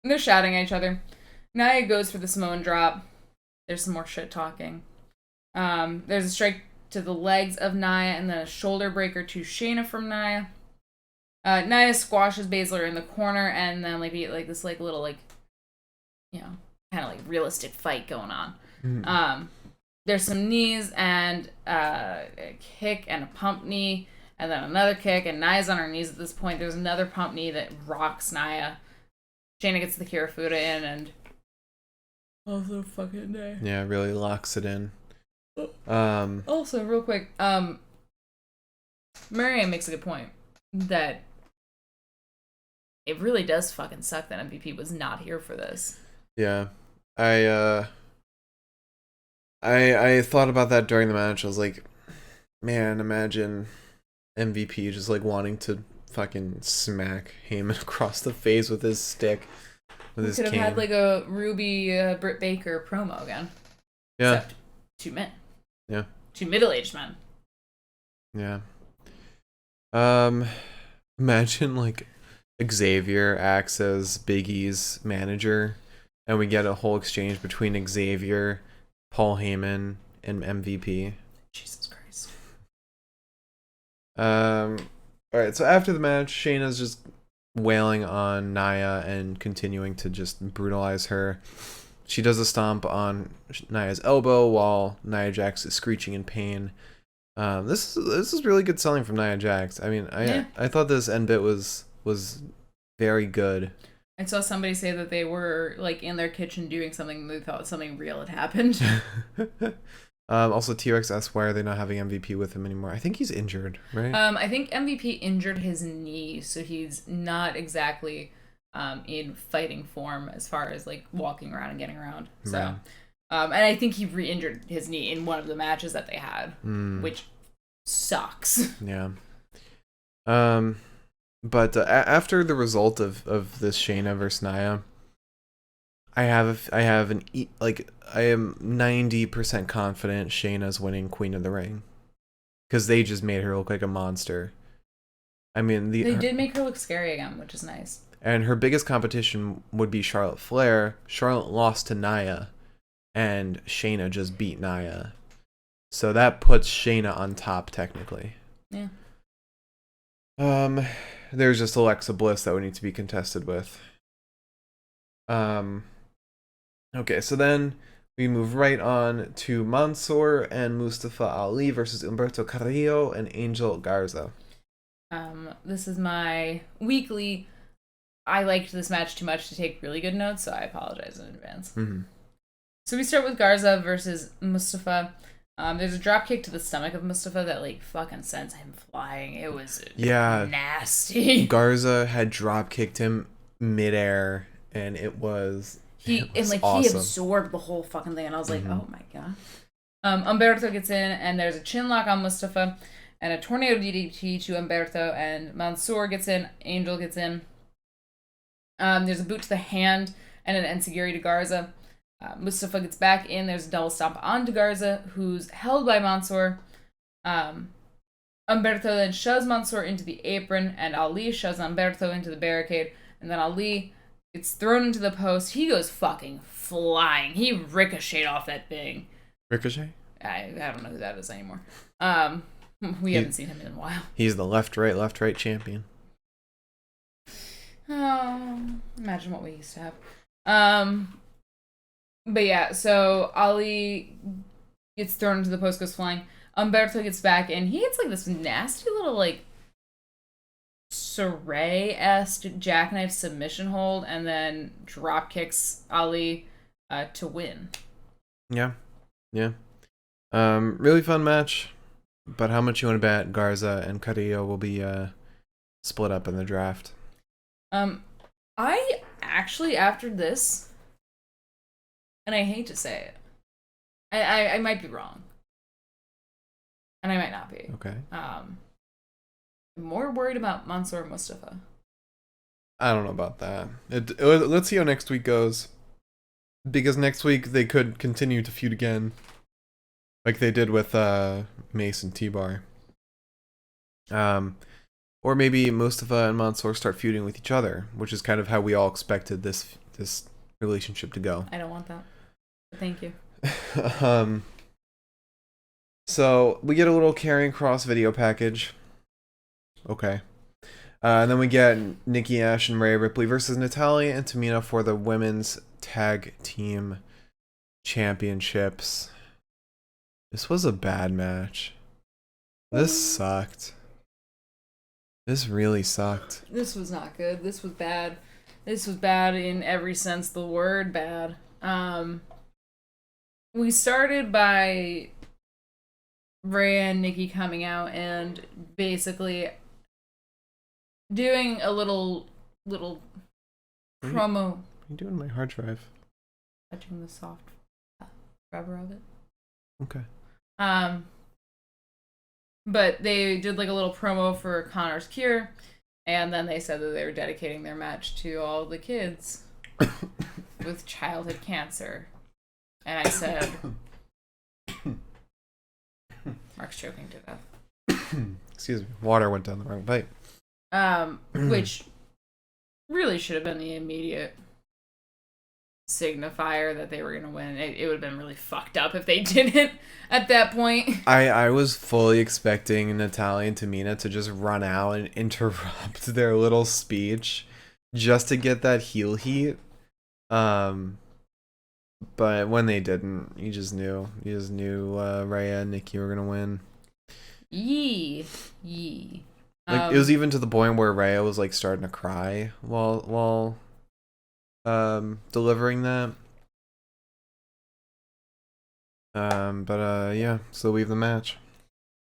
they're shouting at each other. Nia goes for the Samoan drop. There's some more shit talking. There's a strike to the legs of Nia and then a shoulder breaker to Shayna from Nia. Nia squashes Basler in the corner and then like this like little like, you know, kind of like realistic fight going on. Mm-hmm. There's some knees and a kick and a pump knee and then another kick and Nia's on her knees at this point. There's another pump knee that rocks Nia. Shayna gets the Kirifuda in and also fucking day. Yeah, really locks it in. Also, real quick, Marianne makes a good point that it really does fucking suck that MVP was not here for this. Yeah. I thought about that during the match. I was like, man, imagine MVP just like wanting to fucking smack Heyman across the face with his stick. With his cane. Could have had like a Ruby Britt Baker promo again. Yeah. Except 2 men. Yeah. 2 middle-aged men. Yeah. Imagine like Xavier acts as Biggie's manager and we get a whole exchange between Xavier, Paul Heyman, and MVP. Jesus Christ. Alright, so after the match, Shayna's just wailing on Nia and continuing to just brutalize her. She does a stomp on Nia's elbow while Nia Jax is screeching in pain. This is really good selling from Nia Jax. I mean, I thought this end bit was very good. I saw somebody say that they were like in their kitchen doing something and they thought something real had happened. Also, T-Rex asks why are they not having MVP with him anymore? I think he's injured, right? I think MVP injured his knee, so he's not exactly in fighting form as far as like walking around and getting around. So, right. And I think he re-injured his knee in one of the matches that they had, which sucks. Yeah. But after the result of this Shayna versus Nia, I am 90% confident Shayna's winning Queen of the Ring because they just made her look like a monster. I mean, they did make her look scary again, which is nice. And her biggest competition would be Charlotte Flair. Charlotte lost to Nia, and Shayna just beat Nia. So that puts Shayna on top technically. Yeah. There's just Alexa Bliss that would need to be contested with. Okay, so then we move right on to Mansoor and Mustafa Ali versus Humberto Carrillo and Angel Garza. This is my weekly. I liked this match too much to take really good notes, so I apologize in advance. Mm-hmm. So we start with Garza versus Mustafa. There's a drop kick to the stomach of Mustafa that like fucking sends him flying. It was nasty. Garza had drop kicked him midair, and it was awesome. He absorbed the whole fucking thing, and I was like, oh my god. Humberto gets in, and there's a chin lock on Mustafa, and a tornado DDT to Humberto, and Mansoor gets in, Angel gets in. There's a boot to the hand and an enziguri to Garza. Mustafa gets back in. There's a double stomp onto Garza, who's held by Mansoor. Humberto then shoves Mansoor into the apron, and Ali shoves Humberto into the barricade. And then Ali gets thrown into the post. He goes fucking flying. He ricocheted off that thing. Ricochet? I don't know who that is anymore. We haven't seen him in a while. He's the left-right champion. Oh, imagine what we used to have. But yeah, so Ali gets thrown into the post, goes flying. Humberto gets back, and he hits like this nasty little like Saray-esque jackknife submission hold and then drop kicks Ali to win. Yeah. Really fun match. But how much you want to bet Garza and Carrillo will be split up in the draft? I actually, after this, and I hate to say it, I might be wrong. And I might not be. Okay. I'm more worried about Mansoor Mustafa. I don't know about that. Let's see how next week goes. Because next week they could continue to feud again. Like they did with Mace and T-Bar. Or maybe Mustafa and Mansoor start feuding with each other, which is kind of how we all expected this relationship to go. I don't want that. But thank you. So we get a little Karrion Kross video package. Okay. And then we get Nikki Ash and Rhea Ripley versus Natalia and Tamina for the women's tag team championships. This was a bad match. This sucked. This really sucked. This was not good. This was bad. This was bad in every sense of the word bad. We started by Rhea and Nikki coming out and basically doing a little promo. What are you doing my hard drive? Touching the soft rubber of it. Okay. But they did like a little promo for Connor's cure, and then they said that they were dedicating their match to all the kids with childhood cancer. And I said, Mark's choking to death. Excuse me. Water went down the wrong pipe. Which really should have been the immediate signifier that they were going to win. It would have been really fucked up if they didn't at that point. I was fully expecting Natalia and Tamina to just run out and interrupt their little speech just to get that heel heat. But when they didn't, you just knew. Rhea and Nikki were gonna win. Yee. Like it was even to the point where Rhea was like starting to cry while delivering that. Yeah. So we have the match.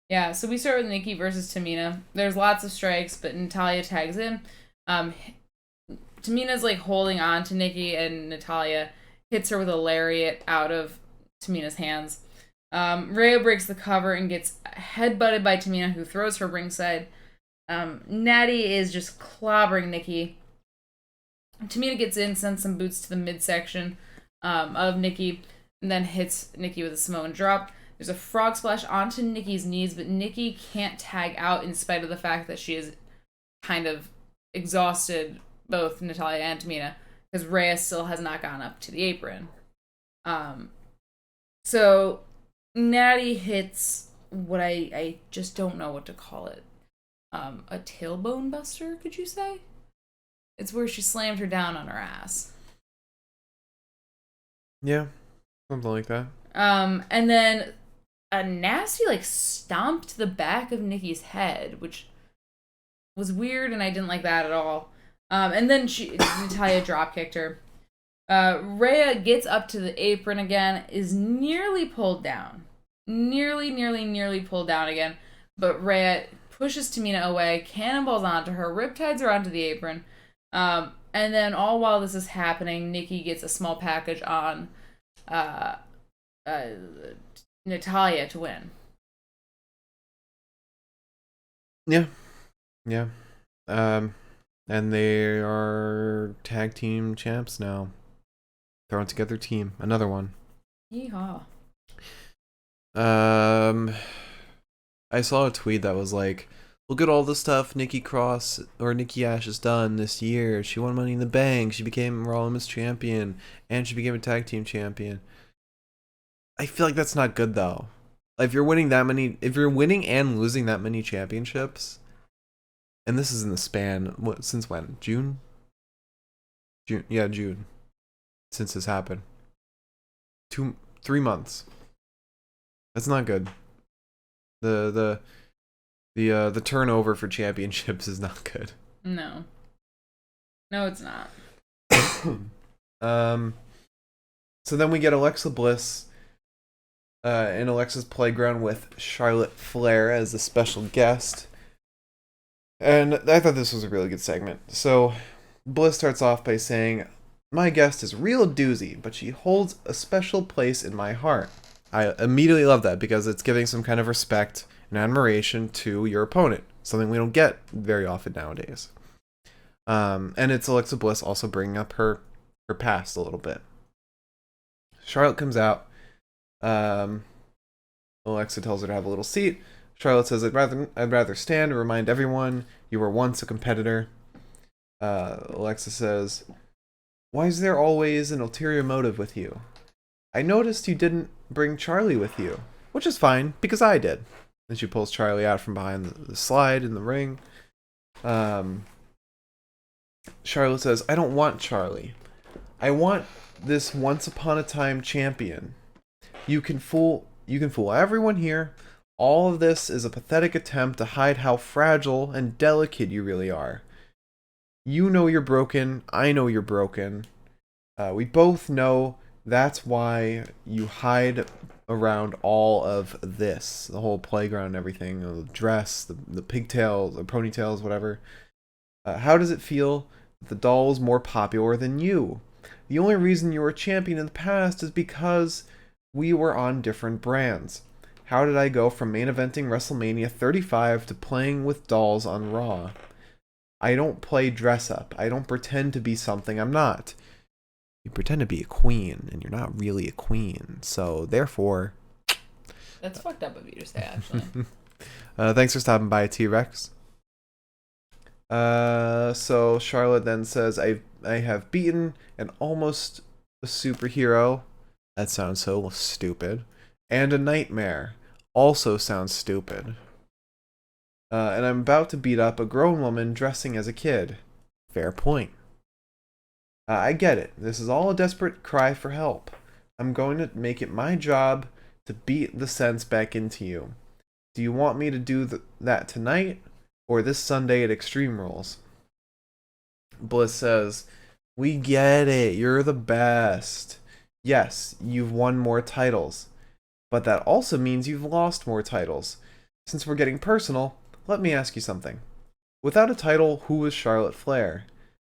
Yeah. So we start with Nikki versus Tamina. There's lots of strikes, but Natalia tags in. Tamina's like holding on to Nikki, and Natalia hits her with a lariat out of Tamina's hands. Rhea breaks the cover and gets headbutted by Tamina, who throws her ringside. Natty is just clobbering Nikki. Tamina gets in, sends some boots to the midsection of Nikki, and then hits Nikki with a Samoan drop. There's a frog splash onto Nikki's knees, but Nikki can't tag out in spite of the fact that she is kind of exhausted both Natalia and Tamina, because Rhea still has not gone up to the apron. So Natty hits what I just don't know what to call it. A tailbone buster, could you say? It's where she slammed her down on her ass. Yeah, something like that. And then a nasty, stomped the back of Nikki's head, which was weird, and I didn't like that at all. And then Natalia drop-kicked her. Rhea gets up to the apron again, is nearly pulled down. Nearly pulled down again. But Rhea pushes Tamina away, cannonballs onto her, riptides her onto the apron. And then all while this is happening, Nikki gets a small package on Natalia to win. Yeah. And they are tag team champs now. Throwing together team. Another one. Yeehaw. I saw a tweet that was like, look at all the stuff Nikki Ash has done this year. She won Money in the Bank. She became Raw Women's Champion. And she became a tag team champion. I feel like that's not good though. Like, if you're winning and losing that many championships, and this is in the span, since when? June? Yeah, June. Since this happened. 3 months. That's not good. The turnover for championships is not good. No. No, it's not. So then we get Alexa Bliss in Alexa's playground with Charlotte Flair as a special guest. And I thought this was a really good segment. So Bliss starts off by saying, "My guest is real doozy, but she holds a special place in my heart." I immediately love that because it's giving some kind of respect and admiration to your opponent, something we don't get very often nowadays. And it's Alexa Bliss also bringing up her past a little bit. Charlotte comes out. Alexa tells her to have a little seat. Charlotte says, I'd rather stand and remind everyone you were once a competitor." Alexa says, "Why is there always an ulterior motive with you? I noticed you didn't bring Charlie with you," which is fine, because I did. Then she pulls Charlie out from behind the slide in the ring. Charlotte says, "I don't want Charlie. I want this once upon a time champion. You can fool everyone here. All of this is a pathetic attempt to hide how fragile and delicate you really are. You know you're broken. I know you're broken. We both know that's why you hide around all of this, the whole playground and everything, the dress, the pigtails, the ponytails, whatever. How does it feel that the doll is more popular than you? The only reason you were champion in the past is because we were on different brands. How did I go from main eventing WrestleMania 35 to playing with dolls on Raw? I don't play dress up. I don't pretend to be something I'm not. You pretend to be a queen, and you're not really a queen. So, therefore..." That's fucked up of you to say, actually. Thanks for stopping by, T-Rex. So Charlotte then says, I have beaten an almost a superhero. That sounds so stupid. And a nightmare. Also sounds stupid. And I'm about to beat up a grown woman dressing as a kid. Fair point. I get it. This is all a desperate cry for help. I'm going to make it my job to beat the sense back into you. Do you want me to do that tonight or this Sunday at Extreme Rules? Bliss says, "We get it. You're the best. Yes, you've won more titles. But that also means you've lost more titles. Since we're getting personal, let me ask you something. Without a title, who is Charlotte Flair?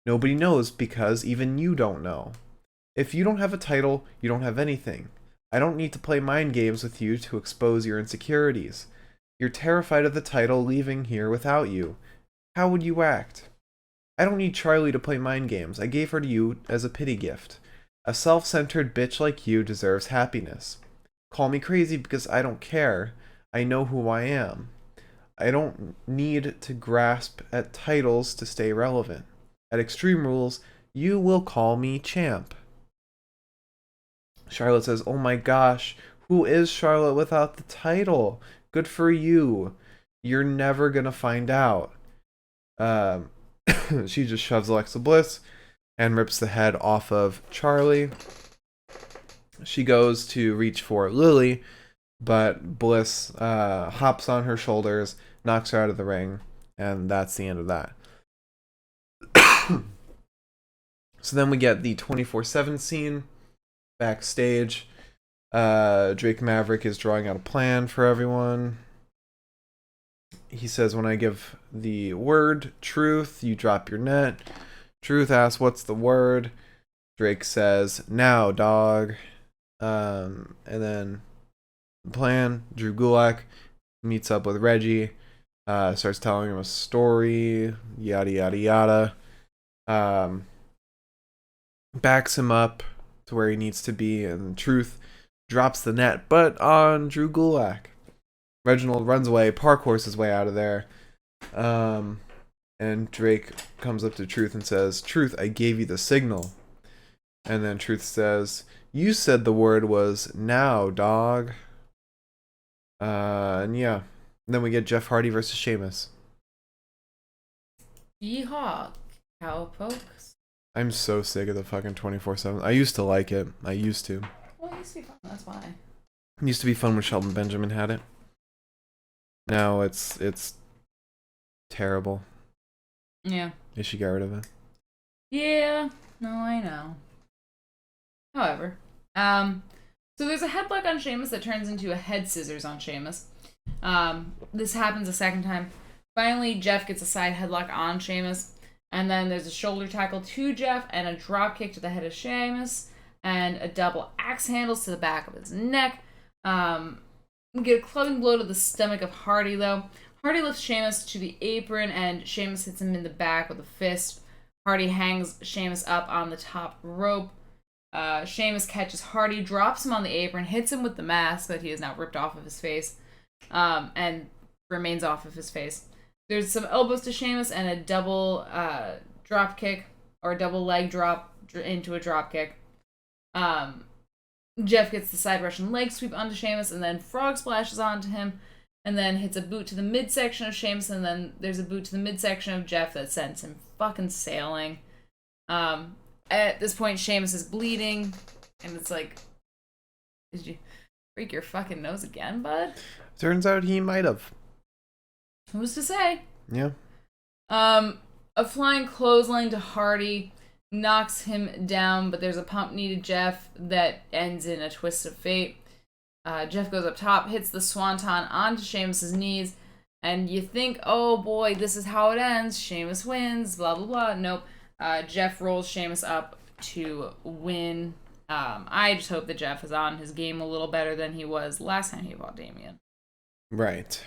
Nobody knows because even you don't know. If you don't have a title, you don't have anything. I don't need to play mind games with you to expose your insecurities. You're terrified of the title leaving here without you. How would you act? I don't need Charlie to play mind games. I gave her to you as a pity gift. A self-centered bitch like you deserves happiness. Call me crazy because I don't care. I know who I am. I don't need to grasp at titles to stay relevant. At Extreme Rules, you will call me champ." Charlotte says, "Oh my gosh, who is Charlotte without the title? Good for you. You're never gonna find out." She just shoves Alexa Bliss and rips the head off of Charlie. She goes to reach for Lily, but Bliss hops on her shoulders, knocks her out of the ring, and that's the end of that. So then we get the 24/7 scene backstage. Drake Maverick is drawing out a plan for everyone. He says, "When I give the word truth, you drop your net." Truth asks, "What's the word?" Drake says, "Now, dog." And then the plan, Drew Gulak meets up with Reggie, starts telling him a story, yada yada yada. Backs him up to where he needs to be, and Truth drops the net, but on Drew Gulak. Reginald runs away, parkours his way out of there. And Drake comes up to Truth and says, "Truth, I gave you the signal." And then Truth says, "You said the word was now, dog." And yeah. And then we get Jeff Hardy versus Sheamus. Yeehaw, cowpokes. I'm so sick of the fucking 24/7. I used to like it. I used to. Well, it used to be fun, that's why. It used to be fun when Shelton Benjamin had it. Now it's terrible. Yeah. They should get rid of it. Yeah. No, I know. However, so there's a headlock on Sheamus that turns into a head scissors on Sheamus. This happens a second time. Finally, Jeff gets a side headlock on Sheamus. And then there's a shoulder tackle to Jeff and a drop kick to the head of Sheamus. And a double axe handles to the back of his neck. We get a clubbing blow to the stomach of Hardy, though. Hardy lifts Sheamus to the apron, and Sheamus hits him in the back with a fist. Hardy hangs Sheamus up on the top rope. Sheamus catches Hardy, drops him on the apron, hits him with the mask that he has now ripped off of his face, and remains off of his face. There's some elbows to Sheamus and a double drop kick, or a double leg drop into a drop kick. Jeff gets the side Russian leg sweep onto Sheamus, and then frog splashes onto him, and then hits a boot to the midsection of Sheamus, and then there's a boot to the midsection of Jeff that sends him fucking sailing. At this point, Sheamus is bleeding, and it's like, did you break your fucking nose again, bud? Turns out he might have. Who's to say? Yeah. A flying clothesline to Hardy knocks him down, but there's a pump knee to Jeff that ends in a twist of fate. Jeff goes up top, hits the swanton onto Sheamus's knees, and you think, oh boy, this is how it ends. Sheamus wins, blah, blah, blah. Nope. Jeff rolls Sheamus up to win. I just hope that Jeff is on his game a little better than he was last time he fought Damian. Right.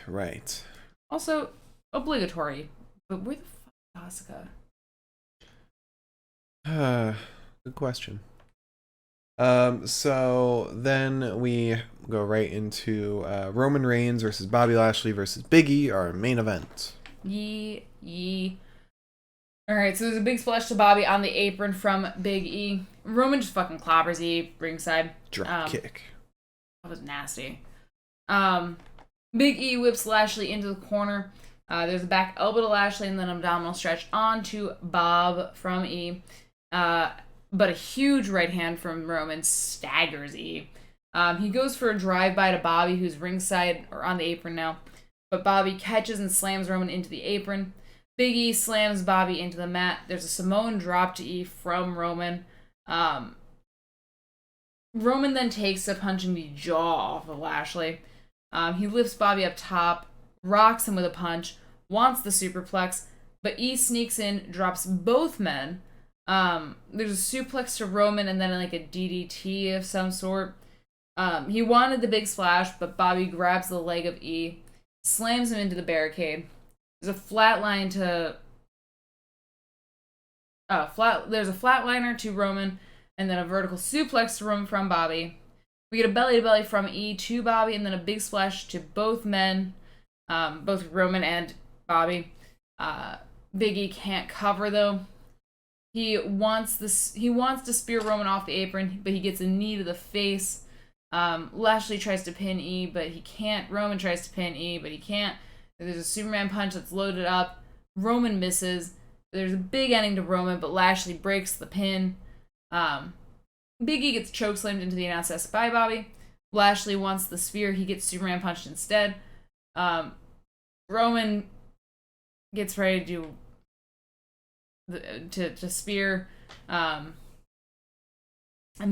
Also, obligatory. But where the fuck is Asuka? Good question. So then we go right into Roman Reigns versus Bobby Lashley versus Biggie, our main event. Yee. Alright, so there's a big splash to Bobby on the apron from Big E. Roman just fucking clobbers E ringside. Drop kick. That was nasty. Big E whips Lashley into the corner. There's a back elbow to Lashley and then an abdominal stretch onto Bob from E. But a huge right hand from Roman staggers E. He goes for a drive-by to Bobby, who's ringside or on the apron now. But Bobby catches and slams Roman into the apron. Big E slams Bobby into the mat. There's a Samoan drop to E from Roman. Roman then takes a punch in the jaw off of Lashley. He lifts Bobby up top, rocks him with a punch, wants the superplex, but E sneaks in, drops both men. There's a suplex to Roman and then like a DDT of some sort. He wanted the big splash, but Bobby grabs the leg of E, slams him into the barricade. There's a flatliner to Roman, and then a vertical suplex to Roman from Bobby. We get a belly-to-belly from E to Bobby, and then a big splash to both men, both Roman and Bobby. Big E can't cover, though. He wants to spear Roman off the apron, but he gets a knee to the face. Lashley tries to pin E, but he can't. Roman tries to pin E, but he can't. There's a Superman punch that's loaded up. Roman misses. There's a big ending to Roman, but Lashley breaks the pin. Big E gets chokeslammed into the announce desk by Bobby. Lashley wants the spear. He gets Superman punched instead. Roman gets ready to do to spear and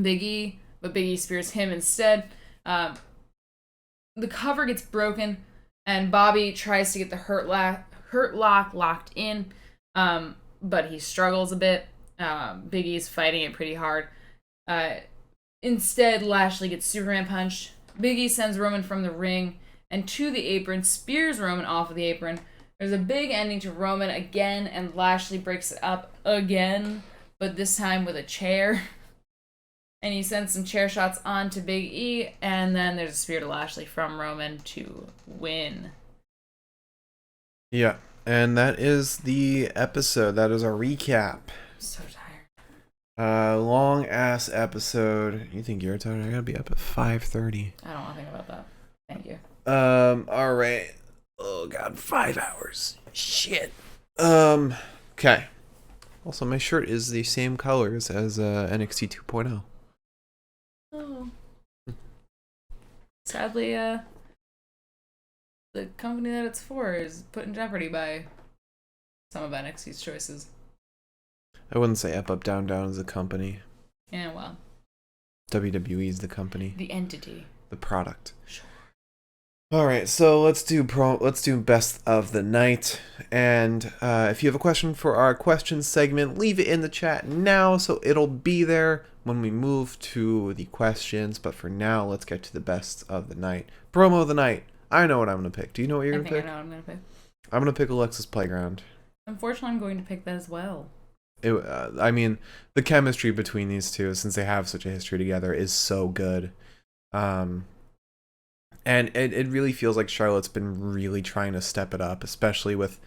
Big E, but Big E spears him instead. The cover gets broken, and Bobby tries to get the hurt lock locked in, but he struggles a bit. Big E's fighting it pretty hard. Instead, Lashley gets Superman punched. Big E sends Roman from the ring and to the apron, spears Roman off of the apron. There's a big ending to Roman again, and Lashley breaks it up again, but this time with a chair. And he sends some chair shots on to Big E, and then there's a spear to Lashley from Roman to win. Yeah, and that is the episode. That is our recap. I'm so tired. Long ass episode. You think you're tired? I gotta be up at 5:30. I don't want to think about that. Thank you. All right. Oh god, 5 hours. Shit. Okay. Also, my shirt is the same colors as NXT 2.0. Oh. Sadly, the company that it's for is put in jeopardy by some of NXT's choices. I wouldn't say Up Up Down Down is a company. Yeah, well. WWE is the company. The entity. The product. Sure. All right, so let's do best of the night. And if you have a question for our questions segment, leave it in the chat now, so it'll be there when we move to the questions. But for now, let's get to the best of the night. Promo of the night. I know what I'm gonna pick. Do you know what you're gonna pick? I know what I'm gonna pick. I'm gonna pick Alexa's Playground. Unfortunately, I'm going to pick that as well. I mean, the chemistry between these two, since they have such a history together, is so good. And it really feels like Charlotte's been really trying to step it up, especially with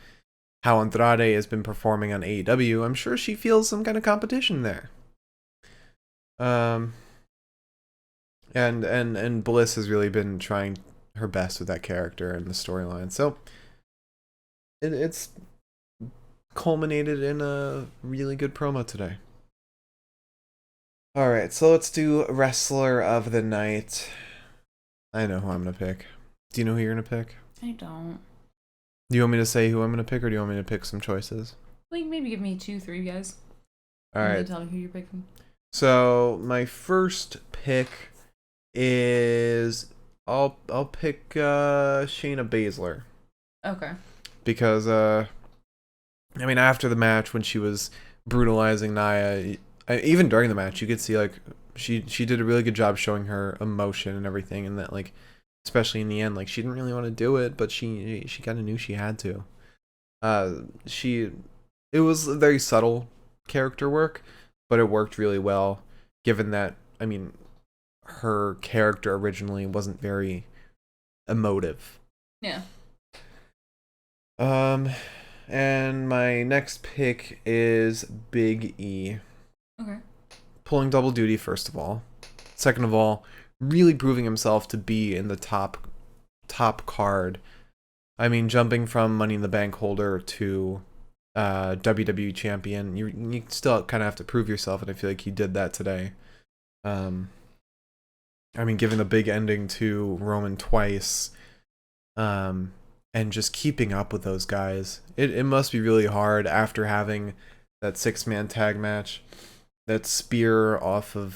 how Andrade has been performing on AEW. I'm sure she feels some kind of competition there. And Bliss has really been trying her best with that character and the storyline. So it's culminated in a really good promo today. All right, so let's do Wrestler of the Night. I know who I'm going to pick. Do you know who you're going to pick? I don't. Do you want me to say who I'm going to pick, or do you want me to pick some choices? Like, maybe give me 2-3 guys. All right. Tell me who you're picking. So, my first pick is... I'll pick Shayna Basler. Okay. Because, I mean, after the match, when she was brutalizing Nia, even during the match, you could see, like, she did a really good job showing her emotion and everything, and that, like, especially in the end, like, she didn't really want to do it, but she kind of knew she had to. It was a very subtle character work, but it worked really well, given that, I mean, her character originally wasn't very emotive. Yeah. And my next pick is Big E. Okay. Pulling double duty, first of all. Second of all, really proving himself to be in the top card. I mean, jumping from Money in the Bank holder to WWE champion, you still kind of have to prove yourself, and I feel like he did that today. I mean, giving the big ending to Roman twice, and just keeping up with those guys. It must be really hard after having that 6-man tag match. That spear off of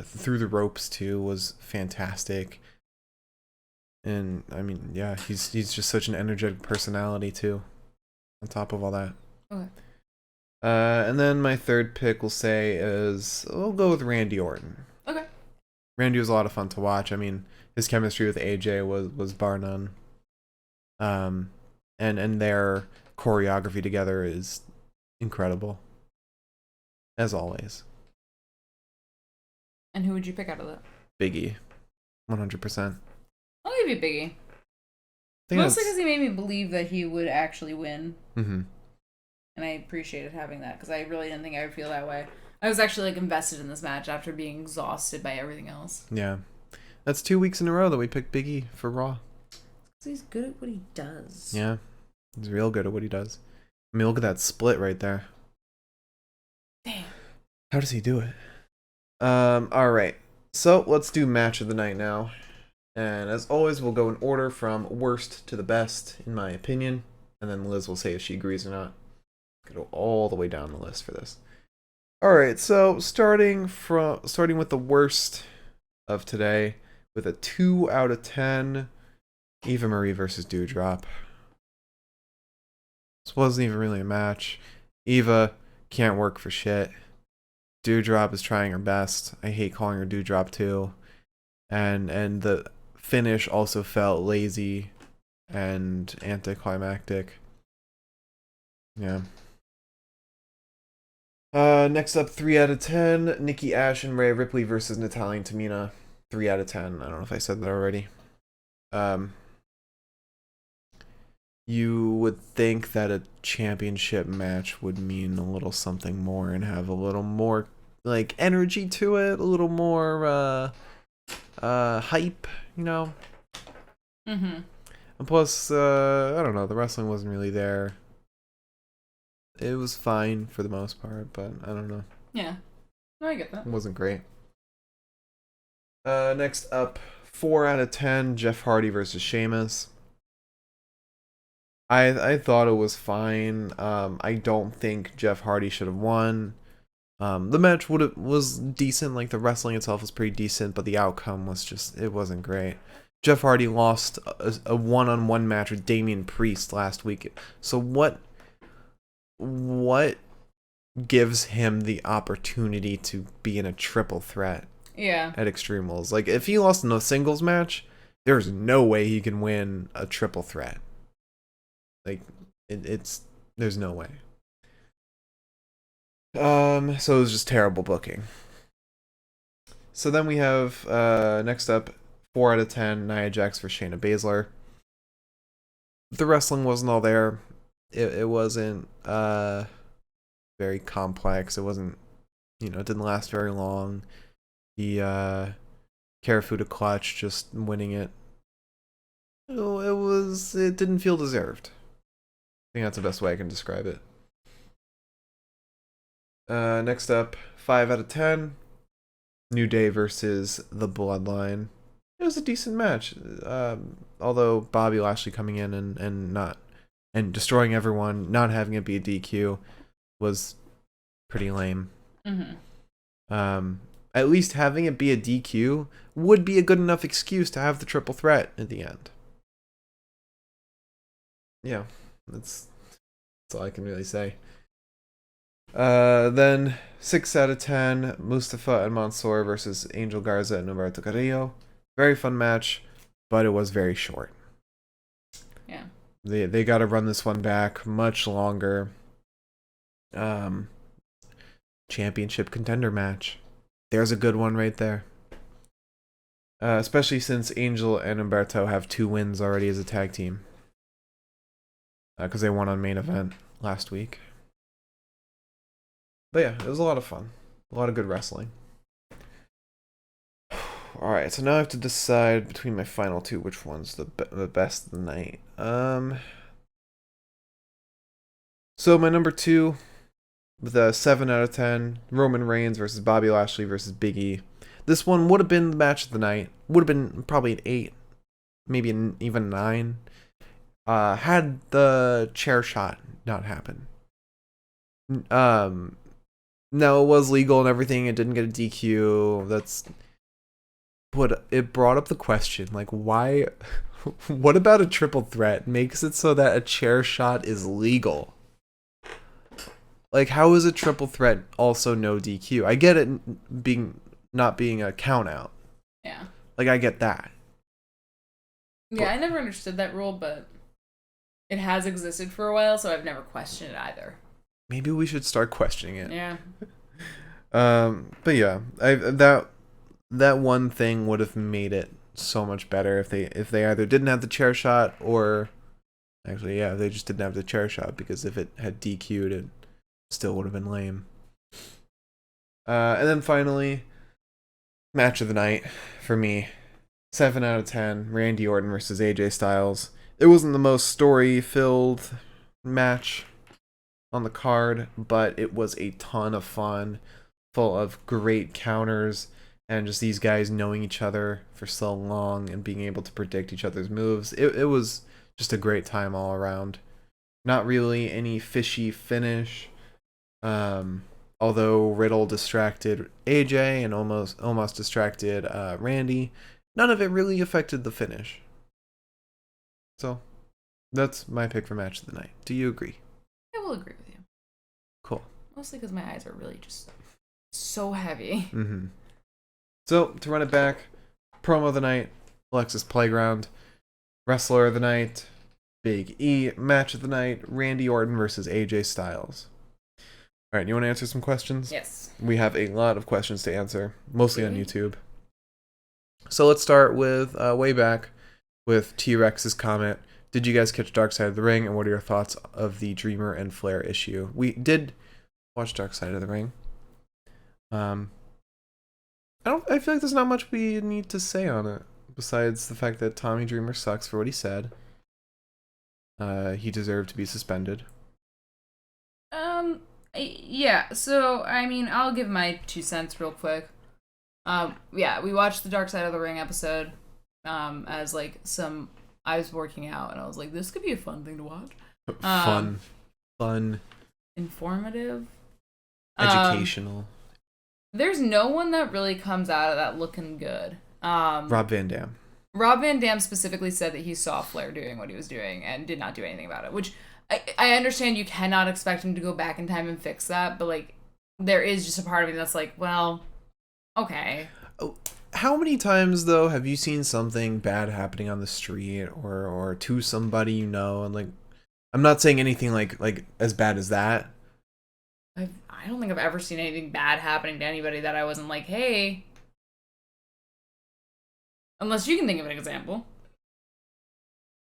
through the ropes too was fantastic. And I mean, yeah, he's just such an energetic personality too. On top of all that. Okay. And then my third pick we'll go with Randy Orton. Okay. Randy was a lot of fun to watch. I mean, his chemistry with AJ was bar none. And their choreography together is incredible. As always. And who would you pick out of that? Biggie. 100%. I'll give you Biggie. Mostly because he made me believe that he would actually win. Mm-hmm. And I appreciated having that, because I really didn't think I would feel that way. I was actually, like, invested in this match after being exhausted by everything else. Yeah. That's 2 weeks in a row that we picked Biggie for Raw. Because he's good at what he does. Yeah. He's real good at what he does. I mean, look at that split right there. Damn. How does he do it? Alright. So, let's do match of the night now. And as always, we'll go in order from worst to the best, in my opinion. And then Liz will say if she agrees or not. Go all the way down the list for this. Alright, so starting with the worst of today, with a 2 out of 10, Eva Marie versus Dewdrop. This wasn't even really a match. Eva can't work for shit. Dewdrop is trying her best. I hate calling her Dewdrop too. And the finish also felt lazy and anticlimactic. Yeah. Next up, 3 out of 10. Nikki Ash and Rhea Ripley versus Natalia and Tamina. 3 out of 10. I don't know if I said that already. You would think that a championship match would mean a little something more and have a little more, like, energy to it, a little more hype, you know? Mm-hmm. And plus, I don't know, the wrestling wasn't really there. It was fine for the most part, but I don't know. Yeah. No, I get that. It wasn't great. Next up, 4 out of 10, Jeff Hardy versus Sheamus. I thought it was fine. I don't think Jeff Hardy should have won. The match was decent. Like, the wrestling itself was pretty decent, but the outcome was just, it wasn't great. Jeff Hardy lost a one-on-one match with Damian Priest last week. So what gives him the opportunity to be in a triple threat at Extreme Rules? Like, if he lost in a singles match, there's no way he can win a triple threat. Like, there's no way. So it was just terrible booking. So then we have, next up, 4 out of 10, Nia Jax for Shayna Basler. The wrestling wasn't all there. It wasn't, very complex. It wasn't, it didn't last very long. The, Karafuda clutch, just winning it. It didn't feel deserved. I think that's the best way I can describe it. Next up, 5 out of 10, New Day versus the Bloodline. It was a decent match. Although Bobby Lashley coming in and destroying everyone, not having it be a DQ, was pretty lame. At least having it be a DQ would be a good enough excuse to have the triple threat at the end. Yeah, that's all I can really say. Then 6 out of 10, Mustafa and Mansoor versus Angel Garza and Humberto Carrillo. Very fun match, but it was very short. Yeah. They got to run this one back much longer. Championship contender match. There's a good one right there. Especially since Angel and Humberto have 2 wins already as a tag team. Because they won on main event last week. But yeah, it was a lot of fun. A lot of good wrestling. Alright, so now I have to decide between my final 2 which one's the best of the night. So my number 2, with a 7 out of 10, Roman Reigns versus Bobby Lashley versus Biggie. This one would have been the match of the night. Would have been probably an 8, maybe even 9. Had the chair shot not happen. No, it was legal and everything. It didn't get a DQ. But it brought up the question, like, why? What about a triple threat makes it so that a chair shot is legal? Like, how is a triple threat also no DQ? I get it not being a count out. Yeah. Like, I get that. Yeah, I never understood that rule, but it has existed for a while, so I've never questioned it either. Maybe we should start questioning it. Yeah. But yeah, that one thing would have made it so much better if they either didn't have the chair shot or actually, yeah, they just didn't have the chair shot, because if it had DQ'd, it still would have been lame. And then finally, match of the night for me, 7 out of 10, Randy Orton versus AJ Styles. It wasn't the most story-filled match on the card, but it was a ton of fun, full of great counters, and just these guys knowing each other for so long and being able to predict each other's moves. It was just a great time all around. Not really any fishy finish, although Riddle distracted AJ and almost distracted Randy. None of it really affected the finish. So that's my pick for match of the night. Do you agree? I will agree with you. Cool. Mostly because my eyes are really just so heavy. Mm-hmm. So, to run it back, promo of the night, Alexis Playground. Wrestler of the night, Big E. Match of the night, Randy Orton versus AJ Styles. Alright, you want to answer some questions? Yes. We have a lot of questions to answer, mostly on YouTube. So let's start with way back with T-Rex's comment. Did you guys catch Dark Side of the Ring, and what are your thoughts of the Dreamer and Flair issue? We did watch Dark Side of the Ring. I feel like there's not much we need to say on it, besides the fact that Tommy Dreamer sucks for what he said. He deserved to be suspended. Yeah, so, I mean, I'll give my 2 cents real quick. Yeah, we watched the Dark Side of the Ring episode, as, like, some I was working out and I was like, this could be a fun thing to watch. Fun. Informative. Educational. There's no one that really comes out of that looking good. Rob Van Dam. Rob Van Dam specifically said that he saw Flair doing what he was doing and did not do anything about it, which I understand you cannot expect him to go back in time and fix that, but, like, there is just a part of me that's like, well, okay. How many times, though, have you seen something bad happening on the street or to somebody you know? And, like, I'm not saying anything like as bad as that. I don't think I've ever seen anything bad happening to anybody that I wasn't like, hey. Unless you can think of an example.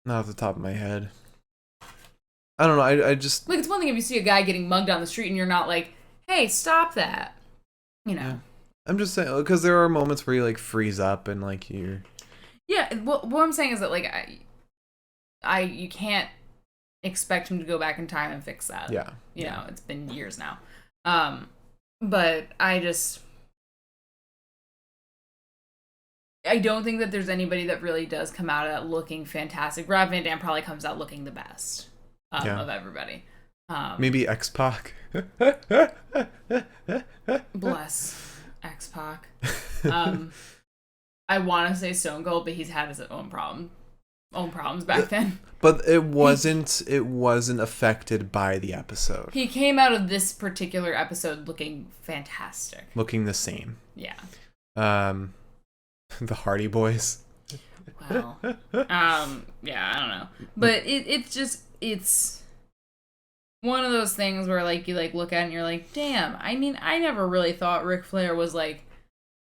Not off the top of my head. I don't know. I just... Like, it's one thing if you see a guy getting mugged on the street and you're not like, hey, stop that. You know. Yeah. I'm just saying, because there are moments where you, like, freeze up and, like, you're... Yeah, well, what I'm saying is that, like, you can't expect him to go back in time and fix that. Yeah. You know, it's been years now. But I don't think that there's anybody that really does come out of that looking fantastic. Rob Van Dam probably comes out looking the best of everybody. Maybe X-Pac. Bless X-Pac. I want to say Stone Cold, but he's had his own problems back then. But it wasn't affected by the episode. He came out of this particular episode looking fantastic. Looking the same. Yeah. The Hardy Boys. Well, yeah, I don't know. But it's one of those things where, like, you, like, look at it and you're like, damn, I mean, I never really thought Ric Flair was, like,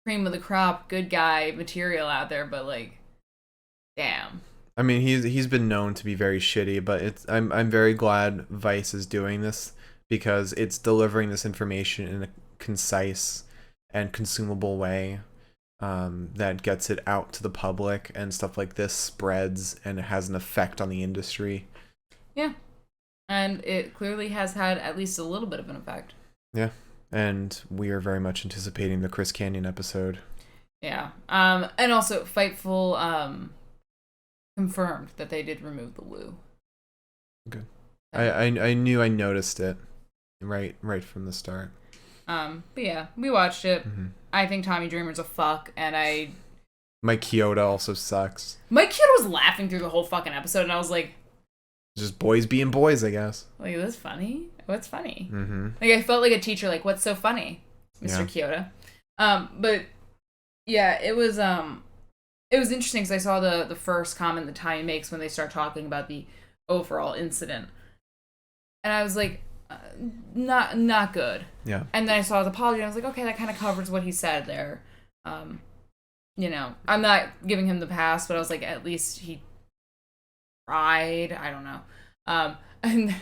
cream of the crop, good guy material out there, but, like, damn. I mean, he's been known to be very shitty, but I'm very glad Vice is doing this because it's delivering this information in a concise and consumable way that gets it out to the public, and stuff like this spreads and it has an effect on the industry. Yeah. And it clearly has had at least a little bit of an effect. Yeah. And we are very much anticipating the Chris Kanyon episode. Yeah. And also Fightful confirmed that they did remove the woo. Good. I knew I noticed it right from the start. But yeah, we watched it. Mm-hmm. I think Tommy Dreamer's a fuck, and Mike Chioda also sucks. Mike Chioda was laughing through the whole fucking episode, and I was like, just boys being boys, I guess. Like, is this funny? What's funny? Mm-hmm. Like, I felt like a teacher, like, what's so funny, Mr. Chioda? But yeah, it was interesting because I saw the first comment that Tommy makes when they start talking about the overall incident, and I was like, not good. Yeah. And then I saw his apology and I was like, okay, that kind of covers what he said there. You know, I'm not giving him the pass, but I was like, at least he tried. I don't know. And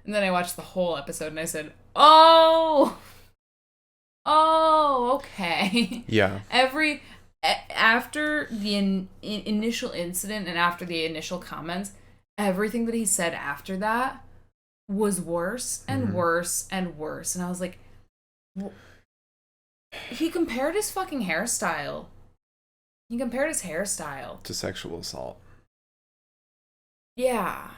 then I watched the whole episode and I said, oh, okay. Yeah. After the initial incident and after the initial comments, everything that he said after that was worse and worse and worse. And I was like, well, he compared his fucking hairstyle. To sexual assault. Yeah.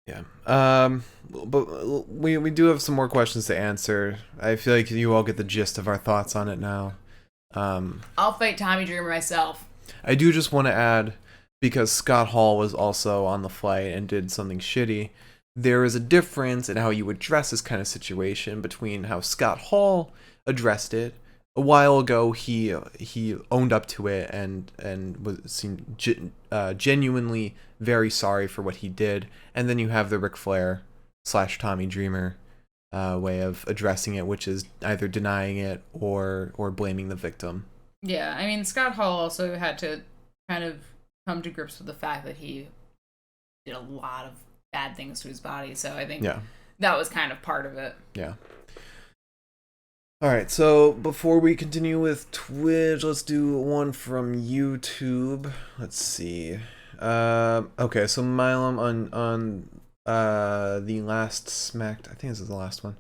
Yeah. But we do have some more questions to answer. I feel like you all get the gist of our thoughts on it now. I'll fight Tommy Dreamer myself. I do just want to add, because Scott Hall was also on the flight and did something shitty, there is a difference in how you address this kind of situation between how Scott Hall addressed it. A while ago, he owned up to it and seemed genuinely very sorry for what he did. And then you have the Ric Flair / Tommy Dreamer way of addressing it, which is either denying it or blaming the victim. Yeah, I mean, Scott Hall also had to kind of come to grips with the fact that he did a lot of bad things to his body, so I think that was kind of part of it. Yeah. Alright, so before we continue with Twitch, let's do one from YouTube. Let's see. Okay, so Milam on the last I think this is the last one.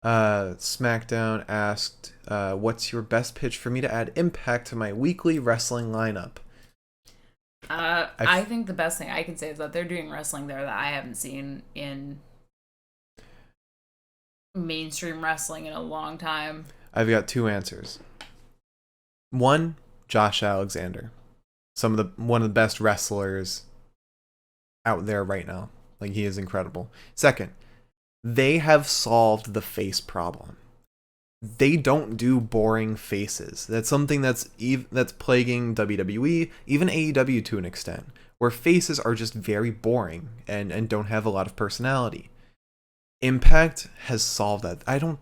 SmackDown asked, what's your best pitch for me to add Impact to my weekly wrestling lineup? I think the best thing I can say is that they're doing wrestling there that I haven't seen in mainstream wrestling in a long time. I've got two answers. One, Josh Alexander. One of the best wrestlers out there right now. Like, he is incredible. Second, they have solved the face problem. They don't do boring faces. That's something that's plaguing WWE, even AEW to an extent, where faces are just very boring and don't have a lot of personality. Impact has solved that. I don't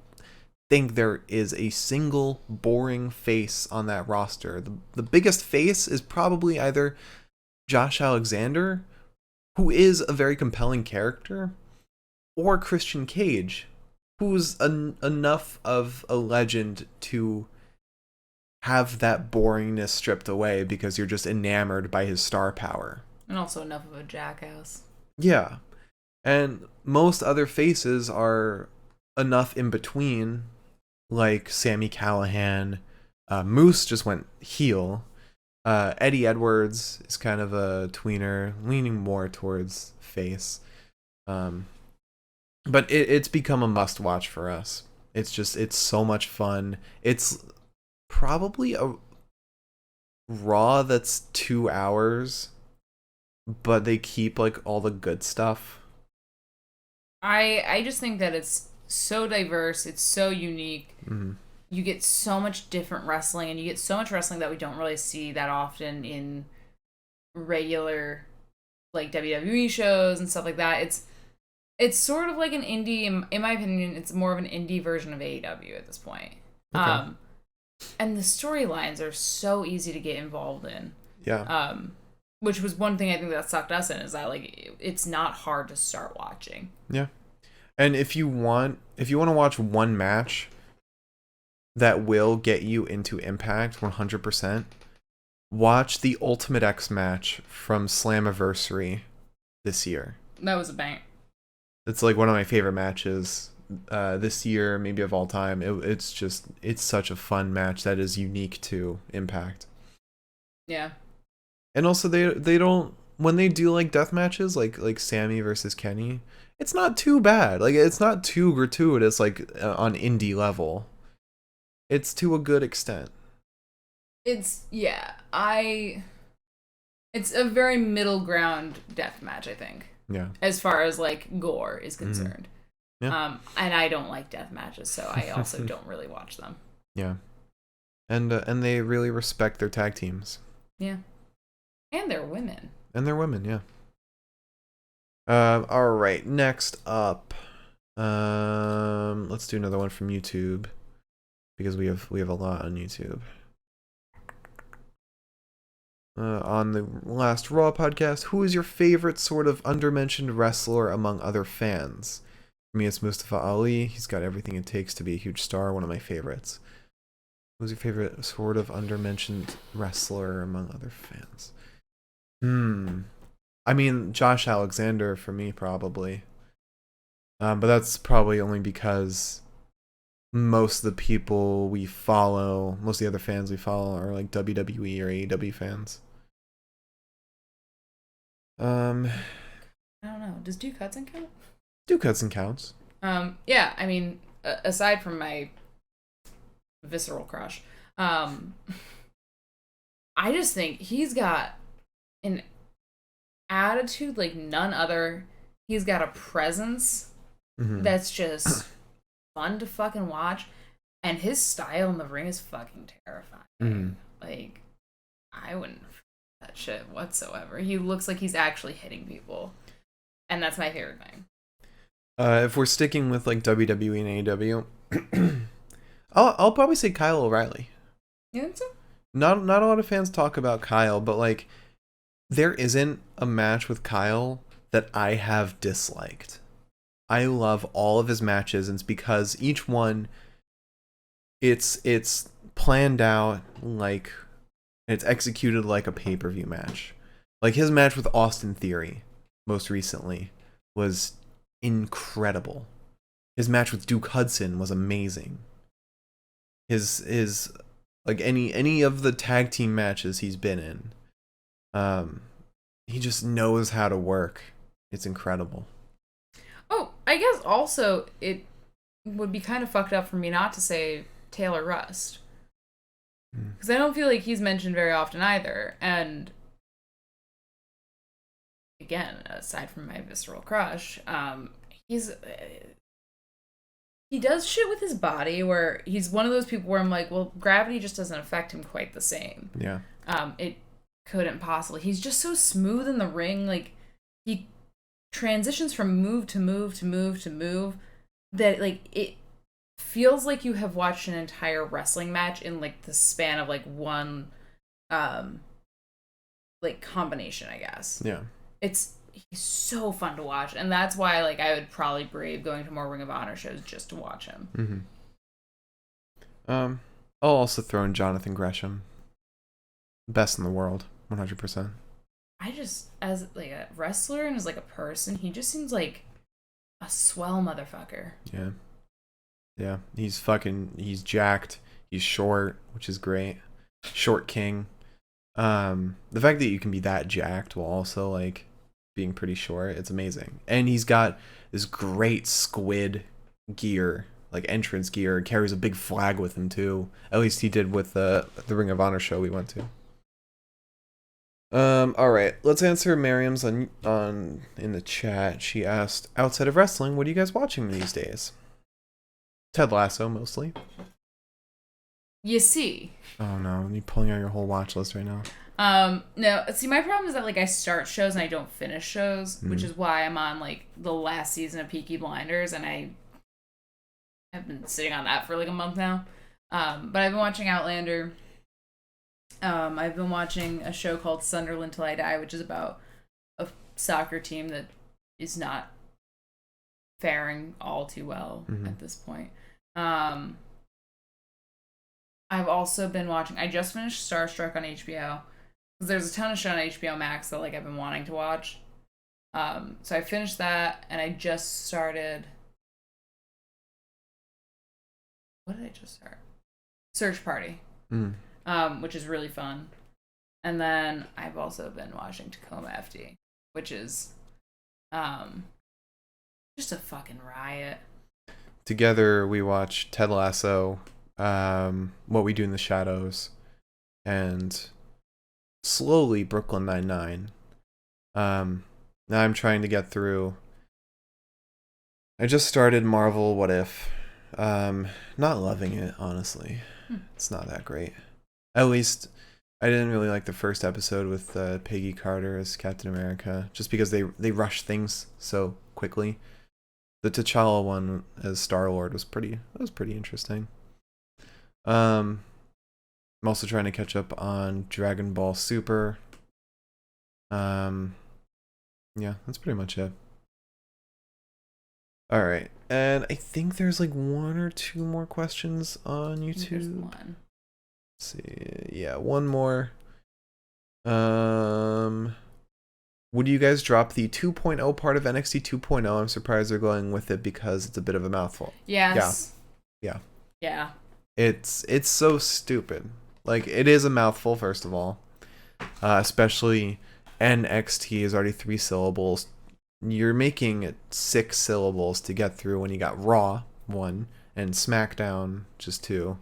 think there is a single boring face on that roster. The biggest face is probably either Josh Alexander, who is a very compelling character, or Christian Cage, who's enough of a legend to have that boringness stripped away because you're just enamored by his star power. And also enough of a jackass. Yeah. And most other faces are enough in between, like Sami Callihan. Moose just went heel. Eddie Edwards is kind of a tweener, leaning more towards face. But it's become a must-watch for us. It's so much fun. It's probably a Raw that's 2 hours, but they keep, like, all the good stuff. I just think that it's so diverse. It's so unique. Mm-hmm. You get so much different wrestling, and you get so much wrestling that we don't really see that often in regular, like, WWE shows and stuff like that. It's sort of like an indie, in my opinion, it's more of an indie version of AEW at this point. Okay. And the storylines are so easy to get involved in. Yeah. Which was one thing I think that sucked us in, is that, like, it's not hard to start watching. Yeah. And if you want to watch one match that will get you into Impact 100%, watch the Ultimate X match from Slammiversary this year. That was a bang. It's like one of my favorite matches this year, maybe of all time. It's such a fun match that is unique to Impact. Yeah. And also they don't, when they do like death matches like Sammy versus Kenny, it's not too bad. Like, it's not too gratuitous like on indie level. It's to a good extent. It's a very middle ground death match, I think. Yeah. As far as, like, gore is concerned. Mm-hmm. Yeah. And I don't like death matches, so I also don't really watch them. Yeah. And they really respect their tag teams. Yeah. And they're women. Yeah. All right. Next up, let's do another one from YouTube, because we have a lot on YouTube. On the last Raw podcast, who is your favorite sort of undermentioned wrestler among other fans? For me, it's Mustafa Ali. He's got everything it takes to be a huge star. One of my favorites. Who's your favorite sort of undermentioned wrestler among other fans? I mean, Josh Alexander for me, probably. But that's probably only because most of the people we follow, most of the other fans we follow, are like WWE or AEW fans. I don't know. Does Duke Hudson count? Duke Hudson counts. Yeah, I mean, aside from my visceral crush, I just think he's got an attitude like none other. He's got a presence that's just fun to fucking watch, and his style in the ring is fucking terrifying. Like, I wouldn't that shit whatsoever. He looks like he's actually hitting people, and that's my favorite thing. If we're sticking with like WWE and AEW, I'll probably say Kyle O'Reilly. You think so? Not a lot of fans talk about Kyle, but like, there isn't a match with Kyle that I have disliked. I love all of his matches, and it's because each one, it's planned out, like, it's executed like a pay-per-view match. Like, his match with Austin Theory most recently was incredible. His match with Duke Hudson was amazing. His like any of the tag team matches he's been in, he just knows how to work. It's incredible. Oh, I guess also it would be kind of fucked up for me not to say Taylor Rust. Because I don't feel like he's mentioned very often either. And again, aside from my visceral crush, he does shit with his body where he's one of those people where I'm like, well, gravity just doesn't affect him quite the same. Yeah. It couldn't possibly. He's just so smooth in the ring. Like, he transitions from move to move to move to move that, like, it feels like you have watched an entire wrestling match in, like, the span of, like, one, like, combination, I guess. Yeah. He's so fun to watch, and that's why, like, I would probably brave going to more Ring of Honor shows just to watch him. I'll also throw in Jonathan Gresham. Best in the world, 100%. I just, as, like, a wrestler and as, like, a person, he just seems like a swell motherfucker. Yeah. Yeah, he's jacked. He's short, which is great. Short king. The fact that you can be that jacked while also, like, being pretty short, it's amazing. And he's got this great squid gear, like entrance gear. Carries a big flag with him too. At least he did with the Ring of Honor show we went to. All right, let's answer Miriam's on in the chat. She asked, outside of wrestling, what are you guys watching these days? Ted Lasso mostly. You see. Oh no, you're pulling out your whole watch list right now. No, see, my problem is that, like, I start shows and I don't finish shows, which is why I'm on, like, the last season of Peaky Blinders, and I have been sitting on that for, like, a month now. But I've been watching Outlander. I've been watching a show called Sunderland Till I Die, which is about a soccer team that is not faring all too well at this point. I've also been watching, I just finished Starstruck on HBO. There's a ton of shit on HBO Max that, like, I've been wanting to watch. So I finished that, and I just started... What did I just start? Search Party. Which is really fun. And then I've also been watching Tacoma FD, which is just a fucking riot. Together we watch Ted Lasso, What We Do in the Shadows, and slowly Brooklyn Nine-Nine. Now I'm trying to get through. I just started Marvel What If. Not loving it, honestly. It's not that great. At least I didn't really like the first episode with Peggy Carter as Captain America, just because they rushed things so quickly. The T'Challa one as Star-Lord was pretty interesting. I'm also trying to catch up on Dragon Ball Super. Yeah, that's pretty much it. All right, and I think there's like one or two more questions on YouTube. There's one. Let's see, yeah, one more. Would you guys drop the 2.0 part of NXT 2.0? I'm surprised they're going with it because it's a bit of a mouthful. Yes. Yeah. It's so stupid. Like, it is a mouthful, first of all. Especially NXT is already 3 syllables. You're making it 6 syllables to get through when you got Raw 1 and SmackDown just 2.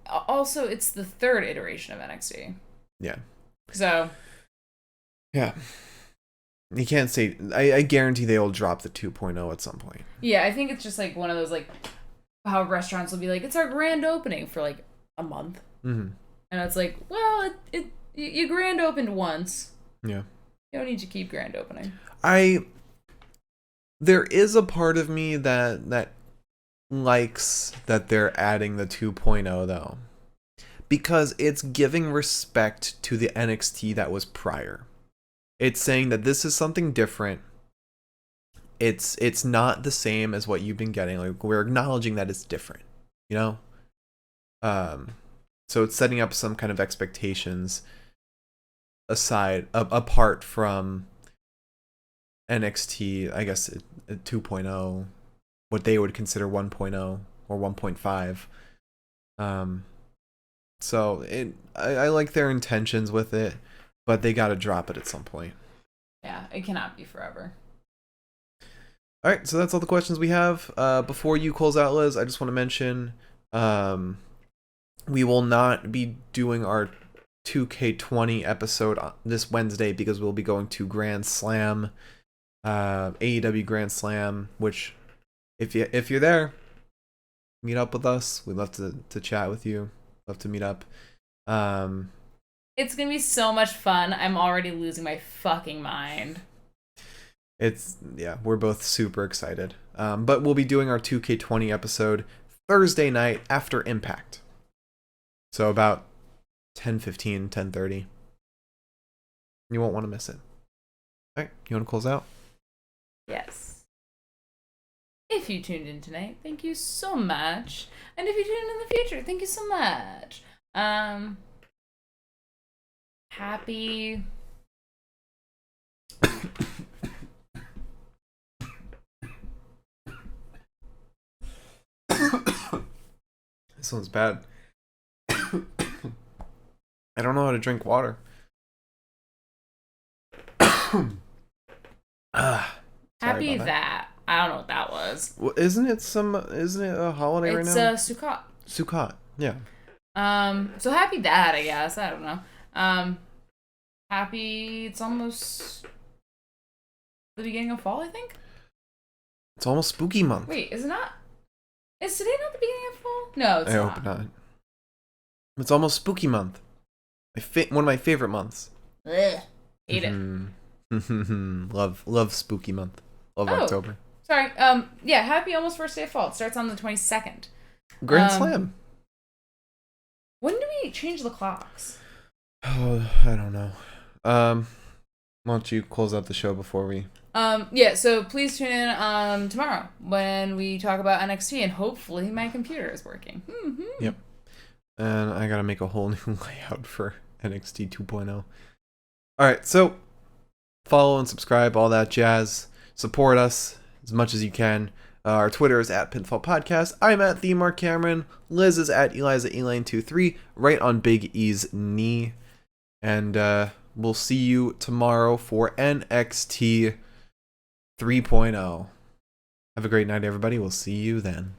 Also, it's the 3rd iteration of NXT. Yeah. So. Yeah. You can't say... I guarantee they will drop the 2.0 at some point. Yeah, I think it's just like one of those, like, how restaurants will be like, it's our grand opening for, like, a month. And it's like, well, you grand opened once. Yeah. You don't need to keep grand opening. There is a part of me that likes that they're adding the 2.0 though, because it's giving respect to the NXT that was prior. It's saying that this is something different. It's not the same as what you've been getting. Like, we're acknowledging that it's different, you know? So it's setting up some kind of expectations apart from NXT, I guess 2.0, what they would consider 1.0 or 1.5. So I like their intentions with it. but they got to drop it at some point. Yeah, it cannot be forever. All right, so that's all the questions we have. Before you close out, Liz, I just want to mention we will not be doing our 2K20 episode this Wednesday because we'll be going to Grand Slam, AEW Grand Slam, which if you're there, meet up with us. We'd love to chat with you. Love to meet up. It's going to be so much fun. I'm already losing my fucking mind. We're both super excited. But we'll be doing our 2K20 episode Thursday night after Impact. So about 10:15, 10:30. You won't want to miss it. All right, you want to close out? Yes. If you tuned in tonight, thank you so much. And if you tune in the future, thank you so much. Happy... This one's bad. I don't know how to drink water. Happy that. I don't know what that was. Well, isn't it a holiday right now? It's Sukkot. Sukkot, yeah. So happy that, I guess. I don't know. Happy it's almost the beginning of fall, I think. It's almost spooky month. Wait, is it not? Is today not the beginning of fall? No, it's I not. hope not. It's almost spooky month. One of my favorite months. Ugh. Hate it. Love spooky month. Love October. Sorry. Yeah, happy almost first day of fall. It starts on the 22nd. Grand Slam. When do we change the clocks? Oh, I don't know. Why don't you close out the show before we... Yeah, so please tune in tomorrow when we talk about NXT, and hopefully my computer is working. Mm-hmm. Yep. And I gotta make a whole new layout for NXT 2.0. Alright, so follow and subscribe, all that jazz. Support us as much as you can. Our Twitter is at Pinfall Podcast. I'm at the Mark Cameron. Liz is at Eliza Elaine23, right on Big E's knee. And we'll see you tomorrow for NXT 3.0. Have a great night, everybody. We'll see you then.